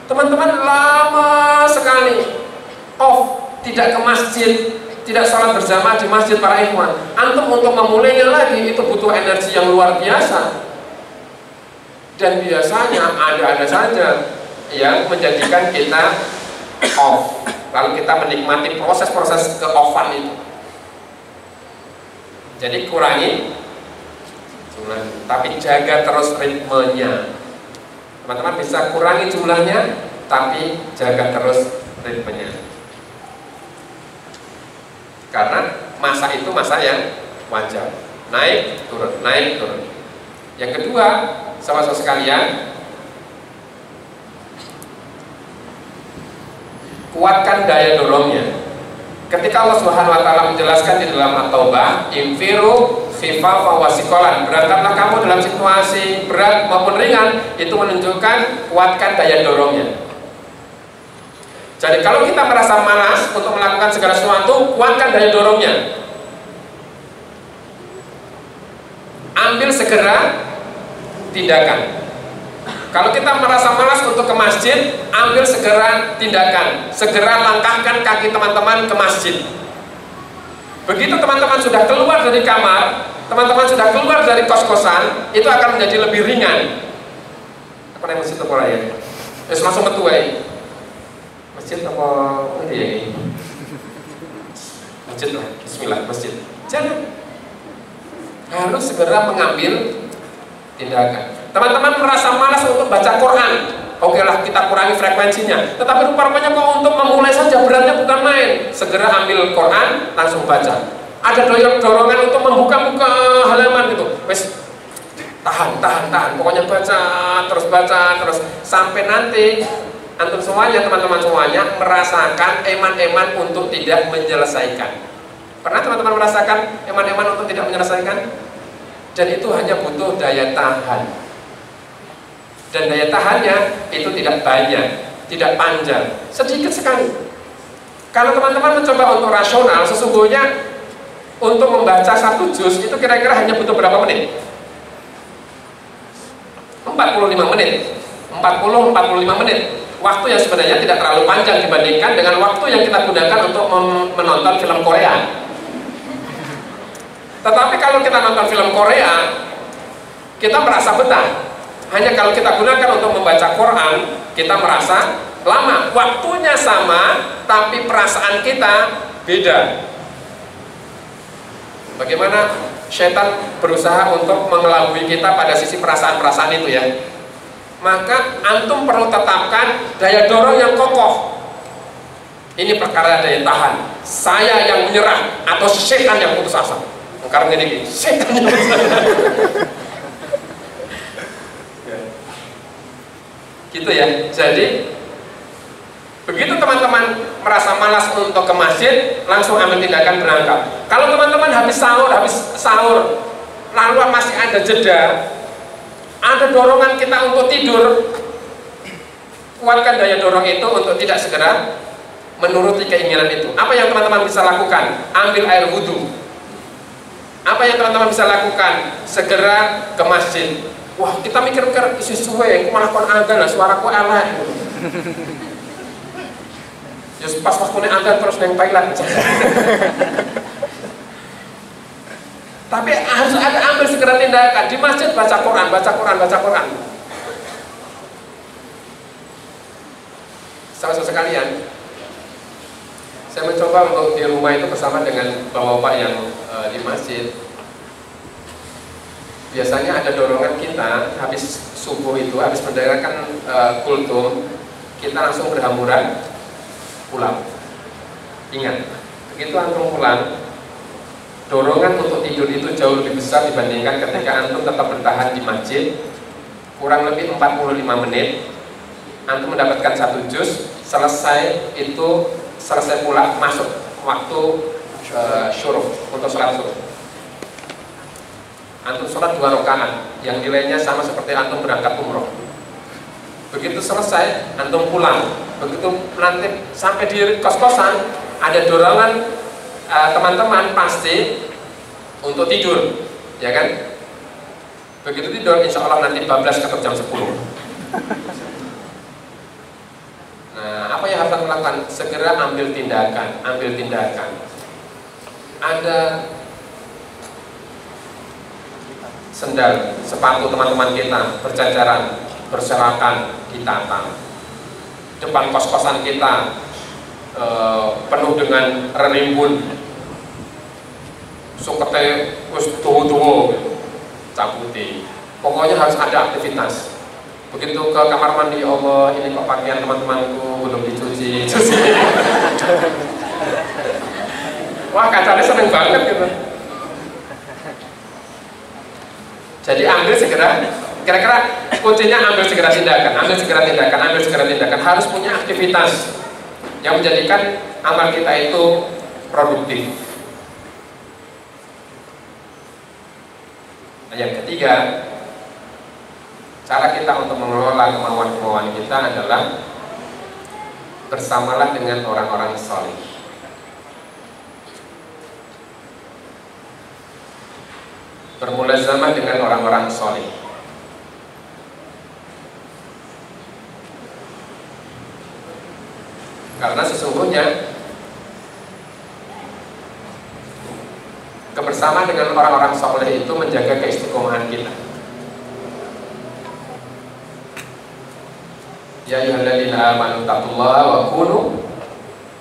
Teman-teman lama sekali off, tidak ke masjid, tidak sholat berjamaah di masjid para ikhwan, antum untuk memulainya lagi itu butuh energi yang luar biasa. Dan biasanya ada-ada saja yang menjadikan kita off, lalu kita menikmati proses-proses ke-offan itu. Jadi kurangi jumlah, tapi jaga terus ritmenya. Teman-teman bisa kurangi jumlahnya, tapi jaga terus ritmenya. Karena masa itu masa yang wajar, naik turun, naik turun. Yang kedua, sahabat-sahabat sekalian, kuatkan daya dorongnya. Ketika Allah Subhanahu wa taala menjelaskan di dalam At-Taubah, infiru khifafan wa siqalan, berangkatlah kamu dalam situasi berat maupun ringan, itu menunjukkan kuatkan daya dorongnya. Jadi kalau kita merasa malas untuk melakukan segala sesuatu, kuatkan daya dorongnya. Ambil segera tindakan. Kalau kita merasa malas untuk ke masjid, ambil segera tindakan. Segera langkahkan kaki teman-teman ke masjid. Begitu teman-teman sudah keluar dari kamar, teman-teman sudah keluar dari kos-kosan, itu akan menjadi lebih ringan. Apa yang masjid apa ya? Terus langsung metuai. Masjid apa ini ya? Masjid lah, bismillah, masjid. Jangan. Harus segera mengambil tindakan. Teman-teman merasa malas untuk baca Quran, oke lah kita kurangi frekuensinya. Tetapi rupanya kok untuk memulai saja beratnya bukan main. Segera ambil Quran, langsung baca. Ada dorongan untuk membuka-buka halaman gitu. Wes tahan. Pokoknya baca terus sampai nanti antum semuanya, teman-teman semuanya merasakan eman-eman untuk tidak menyelesaikan. Pernah teman-teman merasakan eman-eman untuk tidak menyelesaikan? Dan itu hanya butuh daya tahan. Dan daya tahannya itu tidak banyak, tidak panjang, sedikit sekali. Kalau teman-teman mencoba untuk rasional, sesungguhnya untuk membaca satu juz itu kira-kira hanya butuh berapa menit? 45 menit. 40-45 menit. Waktu yang sebenarnya tidak terlalu panjang dibandingkan dengan waktu yang kita gunakan untuk menonton film Korea. Tetapi kalau kita nonton film Korea, kita merasa betah. Hanya kalau kita gunakan untuk membaca Quran, kita merasa lama. Waktunya sama, tapi perasaan kita beda. Bagaimana setan berusaha untuk mengelabui kita pada sisi perasaan-perasaan itu ya. Maka antum perlu tetapkan daya dorong yang kokoh. Ini perkara daya tahan. Saya yang menyerah atau setan yang putus asa. Karena ini setan yang putus asa. Gitu ya. Jadi begitu teman-teman merasa malas untuk ke masjid, langsung ambil tindakan berangkat. Kalau teman-teman habis sahur, lalu masih ada jeda, ada dorongan kita untuk tidur, kuatkan daya dorong itu untuk tidak segera menuruti keinginan itu. Apa yang teman-teman bisa lakukan? Ambil air wudhu. Apa yang teman-teman bisa lakukan? Segera ke masjid. Wah, kita mikir-mikir isi suwe, aku malah kon agan lah, suaraku elek. Just pas waktunya agan terus neng Thailand. Tapi harus ada ambil segera tindakan di masjid, baca Quran. Sahabat sekalian, saya mencoba untuk di rumah itu bersama dengan bapak-bapak yang di masjid. Biasanya ada dorongan kita habis subuh itu, habis mendengarkan kultum, kita langsung berhamburan pulang. Ingat, begitu antum pulang, dorongan untuk tidur itu jauh lebih besar dibandingkan ketika antum tetap bertahan di masjid. Kurang lebih 45 menit, antum mendapatkan satu juz, selesai pula masuk waktu syuruk untuk sholat syuruk. Antum sholat 2 rakaat yang nilainya sama seperti antum berangkat umroh. Begitu selesai, antum pulang. Begitu nanti sampai di kos-kosan, ada dorongan teman-teman pasti untuk tidur, ya kan? Begitu tidur, insya Allah nanti bablas ketemu jam 10. Nah, apa yang harus kita lakukan? Segera ambil tindakan, ambil tindakan. Ada sendal, sepatu teman-teman kita berjajaran, berserakan, ditata. Depan kos-kosan kita penuh dengan rerimbun, sukete wis tuwo-tuwo, cabuti. Pokoknya harus ada aktivitas. Begitu ke kamar mandi, ya Allah, ini kok pakaian teman-temanku belum dicuci. Wah, kacanya seneng banget gitu. Jadi ambil segera, kira-kira kuncinya ambil segera tindakan, ambil segera tindakan, ambil segera tindakan. Harus punya aktivitas yang menjadikan amal kita itu produktif. Nah, yang ketiga, cara kita untuk mengelola kemauan-kemauan kita adalah bersamalah dengan orang-orang saleh. Bermulazamah dengan orang-orang saleh. Karena sesungguhnya kebersamaan dengan orang-orang saleh itu menjaga keistiqomahan kita. Ya ayyuhalladzina amanu taqullaha wa kunu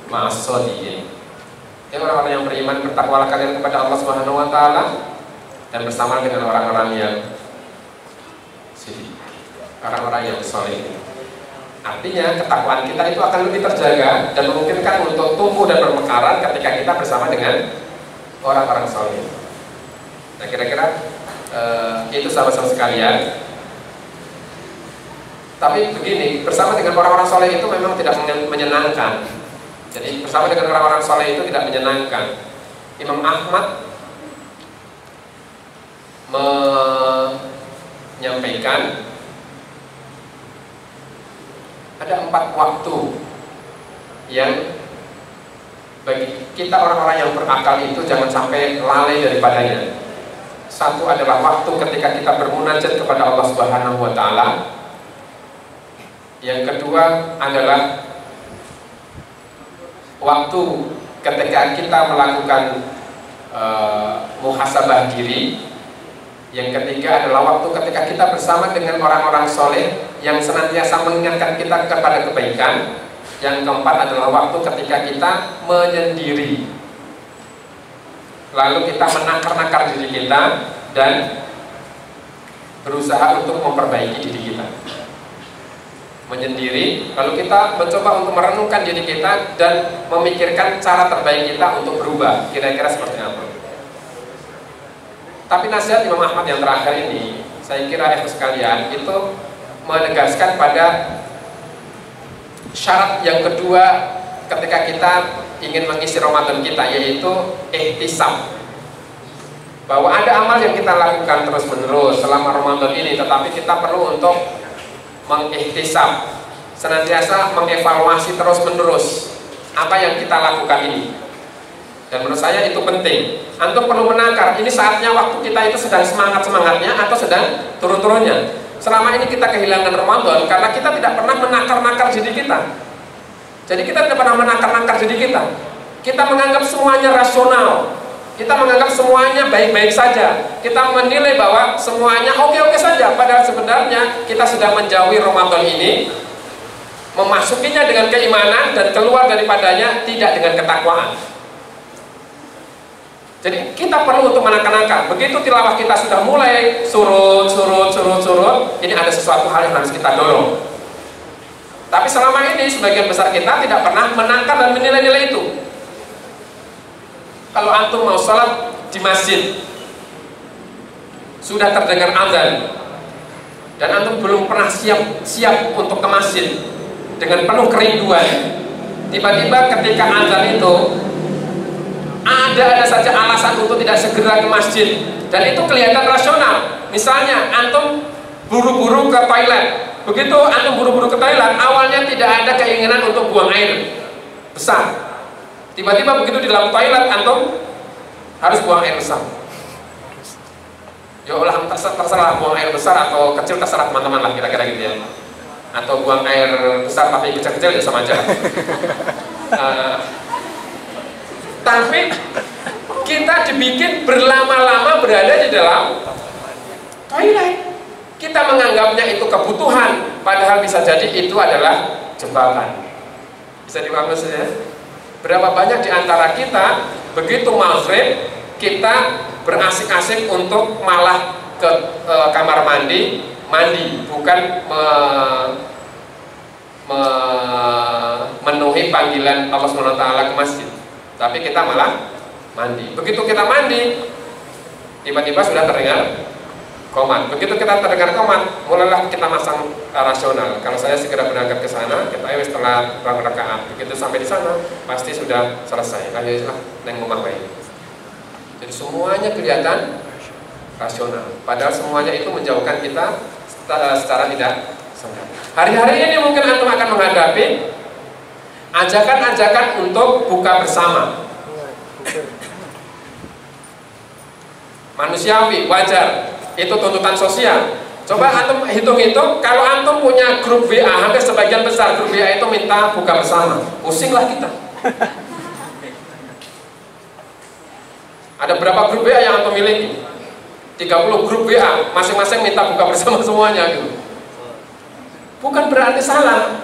ma'as-shadiqin. Ya orang-orang yang beriman, bertakwalah kalian kepada Allah Subhanahu wa taala dan bersama dengan orang-orang yang siddiq, orang-orang yang saleh. Artinya ketakwaan kita itu akan lebih terjaga dan memungkinkan untuk tumbuh dan bermekaran ketika kita bersama dengan orang-orang saleh. Nah, kira-kira itu sahabat-sahabat sekalian. Tapi begini, bersama dengan orang-orang soleh itu memang tidak menyenangkan. Jadi bersama dengan orang-orang soleh itu tidak menyenangkan. Imam Ahmad menyampaikan ada 4 waktu yang bagi kita orang-orang yang berakal itu jangan sampai lalai daripadanya. Satu adalah waktu ketika kita bermunajat kepada Allah Subhanahu wa taala. Yang kedua adalah waktu ketika kita melakukan muhasabah diri. Yang ketiga adalah waktu ketika kita bersama dengan orang-orang soleh yang senantiasa mengingatkan kita kepada kebaikan. Yang keempat adalah waktu ketika kita menyendiri, lalu kita menakar-nakar diri kita dan berusaha untuk memperbaiki diri kita. Menyendiri, lalu kita mencoba untuk merenungkan diri kita dan memikirkan cara terbaik kita untuk berubah, kira-kira seperti apa. Tapi nasihat Imam Ahmad yang terakhir ini, saya kira sekalian, itu menegaskan pada syarat yang kedua ketika kita ingin mengisi Ramadan kita, yaitu ihtisab. Bahwa ada amal yang kita lakukan terus-menerus selama Ramadan ini, tetapi kita perlu untuk mengihtisab, senantiasa mengevaluasi terus-menerus apa yang kita lakukan ini. Dan menurut saya itu penting. Antum perlu menakar, ini saatnya waktu kita itu sedang semangat-semangatnya atau sedang turun-turunnya. Selama ini kita kehilangan Ramadan karena kita tidak pernah menakar-nakar diri kita. Jadi kita tidak pernah menakar-nakar diri kita. Kita menganggap semuanya rasional. Kita menganggap semuanya baik-baik saja. Kita menilai bahwa semuanya oke-oke saja. Padahal sebenarnya kita sudah menjauhi Ramadan ini, memasukinya dengan keimanan dan keluar daripadanya tidak dengan ketakwaan. Jadi kita perlu untuk menakar-nakar. Begitu tilawah kita sudah mulai surut, ini ada sesuatu hal yang harus kita dorong. Tapi selama ini sebagian besar kita tidak pernah menakar dan menilai-nilai itu. Kalau antum mau sholat di masjid, sudah terdengar azan, dan antum belum pernah siap untuk ke masjid dengan penuh kerinduan, tiba-tiba ketika azan itu ada saja alasan untuk tidak segera ke masjid, dan itu kelihatan rasional. Misalnya antum buru-buru ke toilet, begitu antum buru-buru ke toilet, awalnya tidak ada keinginan untuk buang air besar. Tiba-tiba begitu di dalam toilet antum harus buang air besar. Ya Allah, terserah buang air besar atau kecil terserah teman-teman lah, kira-kira gitu ya. atau buang air besar tapi kecil-kecil ya sama aja. Tapi kita dibikin berlama-lama berada di dalam toilet. Kita menganggapnya itu kebutuhan, padahal bisa jadi itu adalah jebakan. Bisa dipahami ya? Berapa banyak di antara kita begitu maghrib kita berasik-asik untuk malah ke kamar mandi, bukan memenuhi panggilan Allah SWT ke masjid, tapi kita malah mandi. Begitu kita mandi, tiba-tiba sudah terdengar qomat. Begitu kita terdengar qomat, mulailah kita masang rasional. Kalau saya segera berangkat ke sana, kita setelah berapa rakaat. Begitu sampai di sana, pasti sudah selesai. Ayolah neng omah wae. Jadi semuanya kelihatan rasional. Padahal semuanya itu menjauhkan kita secara tidak sadar. Hari-hari ini mungkin antum akan menghadapi ajakan-ajakan untuk buka bersama. Manusiawi, wajar. Itu tuntutan sosial. Coba antum hitung-hitung, kalau antum punya grup WA, hampir sebagian besar grup WA itu minta buka bersama. Pusinglah kita. Ada berapa grup WA yang antum miliki? 30 grup WA, masing-masing minta buka bersama semuanya gitu. Bukan berarti salah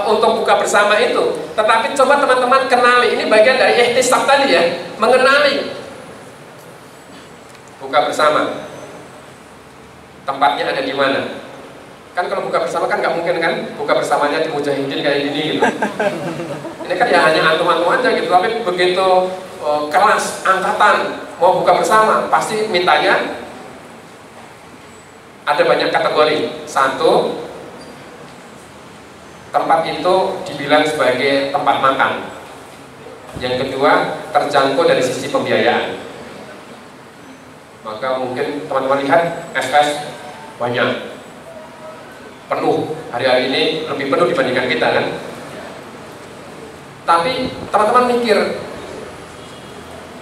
untuk buka bersama itu, tetapi coba teman-teman kenali, ini bagian dari ihtisab tadi ya, mengenali buka bersama. Tempatnya ada di mana? Kan kalau buka bersama kan nggak mungkin kan buka bersamanya di Mujahidin kayak gini gitu. Ini kan ya hanya antum-antum aja gitu. Tapi begitu kelas angkatan mau buka bersama, pasti mintanya ada banyak kategori. Satu, tempat itu dibilang sebagai tempat makan. Yang kedua, terjangkau dari sisi pembiayaan. Maka mungkin teman-teman lihat SS banyak, penuh, hari-hari ini lebih penuh dibandingkan kita kan. Tapi teman-teman mikir,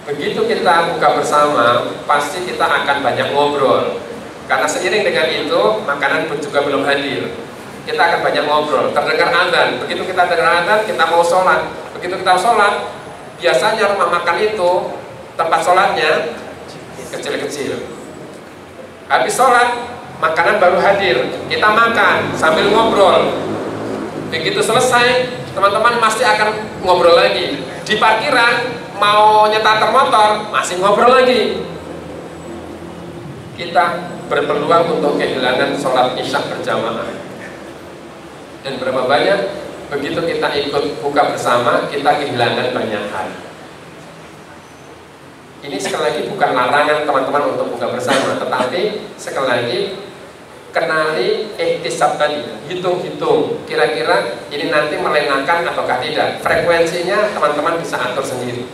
begitu kita buka bersama, pasti kita akan banyak ngobrol. Karena seiring dengan itu, makanan pun juga belum hadir. Kita akan banyak ngobrol, terdengar adzan. Begitu kita dengar adzan, kita mau sholat. Begitu kita sholat, biasanya rumah makan itu, tempat sholatnya kecil-kecil. Habis sholat, makanan baru hadir, kita makan sambil ngobrol. Begitu selesai, teman-teman masih akan ngobrol lagi. Di parkiran mau nyetar motor, masih ngobrol lagi. Kita berpeluang untuk kehilangan sholat isya berjamaah. Dan berapa banyak begitu kita ikut buka bersama, kita kehilangan banyak hal. Ini sekali lagi bukan larangan teman-teman untuk buka bersama, tetapi sekali lagi kenali ihtisab tadi, hitung-hitung kira-kira ini nanti melenakan ataukah tidak. Frekuensinya teman-teman bisa atur sendiri.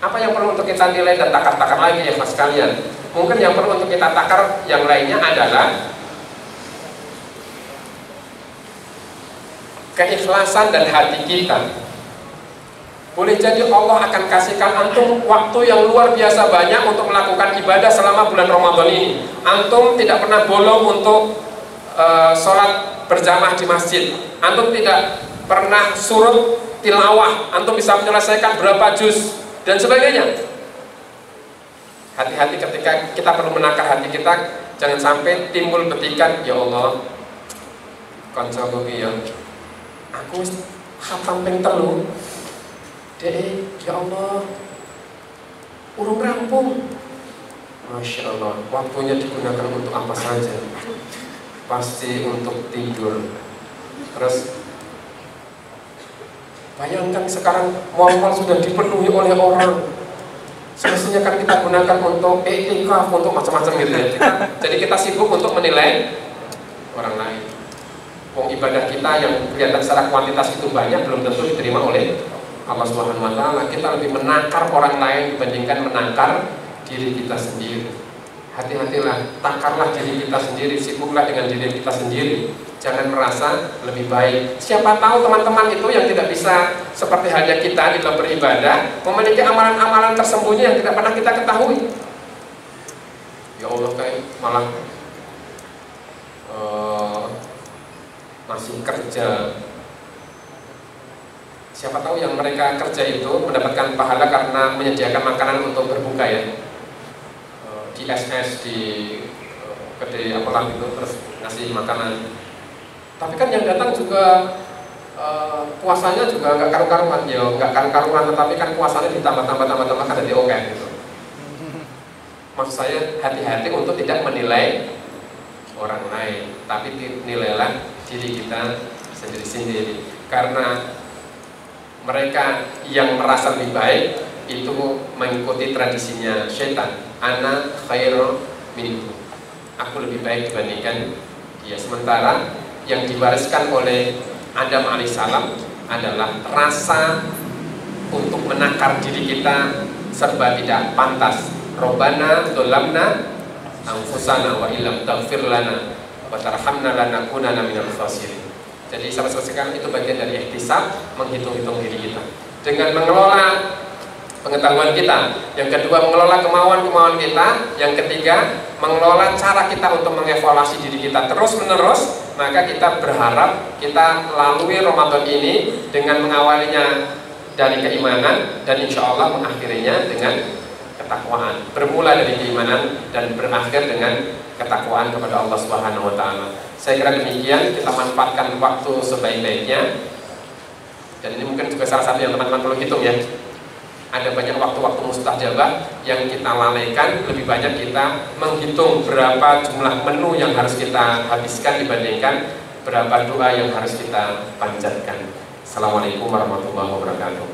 Apa yang perlu untuk kita nilai dan takar-takar lagi ya mas kalian? Mungkin yang perlu untuk kita takar yang lainnya adalah keikhlasan dan hati kita. Boleh jadi Allah akan kasihkan antum waktu yang luar biasa banyak untuk melakukan ibadah selama bulan Ramadan ini. Antum tidak pernah bolong untuk sholat berjamaah di masjid. Antum tidak pernah surut tilawah. Antum bisa menyelesaikan berapa juz dan sebagainya. Hati-hati ketika kita perlu menakar hati kita. Jangan sampai timbul petikan, ya Allah, konco ya, aku khatam ping 3. Ya Allah, urung rampung. Masya Allah, waktunya digunakan untuk apa saja? Pasti untuk tidur. Terus bayangkan sekarang muamal sudah dipenuhi oleh orang. Semestinya kan kita gunakan untuk iktikaf, untuk macam-macam gitu ya. Jadi kita sibuk untuk menilai orang lain. Wong ibadah kita yang kelihatan secara kuantitas itu banyak belum tentu diterima oleh Allah Subhanahu wa Ta'ala. Kita lebih menakar orang lain dibandingkan menakar diri kita sendiri. Hati-hatilah, takarlah diri kita sendiri, sibuklah dengan diri kita sendiri. Jangan merasa lebih baik. Siapa tahu teman-teman itu yang tidak bisa seperti halnya kita di dalam beribadah, memiliki amalan-amalan tersembunyi yang tidak pernah kita ketahui. Ya Allah, kayak malah masih kerja. Siapa tahu yang mereka kerja itu mendapatkan pahala karena menyediakan makanan untuk berbuka ya, di SS, di kedai apalah gitu, terus ngasih makanan. Tapi kan yang datang juga puasanya juga nggak karu-karuan ya, nggak karu-karuan, tetapi kan puasanya ditambah kan jadi oke gitu. Maksud saya hati-hati untuk tidak menilai orang lain, tapi nilailah diri kita sendiri-sendiri. Karena mereka yang merasa lebih baik itu mengikuti tradisinya syaitan. Ana khairu minhu, aku lebih baik dibandingkan dia. Sementara yang diwariskan oleh Adam alaihissalam adalah rasa untuk menakar diri kita serba tidak pantas. Robbana dolamna anfusana wa illam taghfir lana wa tarhamna lanakunanna minal khasirin. Jadi sahabat sekalian, itu bagian dari ihtisab, menghitung-hitung diri kita dengan mengelola pengetahuan kita. Yang kedua, mengelola kemauan-kemauan kita. Yang ketiga, mengelola cara kita untuk mengevaluasi diri kita terus-menerus. Maka kita berharap kita lalui Ramadan ini dengan mengawalinya dari keimanan dan insya Allah mengakhirinya dengan ketakwaan. Bermula dari keimanan dan berakhir dengan ketakwaan kepada Allah Subhanahu wa taala. Saya kira demikian, kita manfaatkan waktu sebaik-baiknya. Dan ini mungkin juga salah satu yang teman-teman perlu hitung ya. Ada banyak waktu-waktu mustajabah yang kita lalaikan. Lebih banyak kita menghitung berapa jumlah menu yang harus kita habiskan dibandingkan berapa doa yang harus kita panjatkan. Assalamualaikum warahmatullahi wabarakatuh.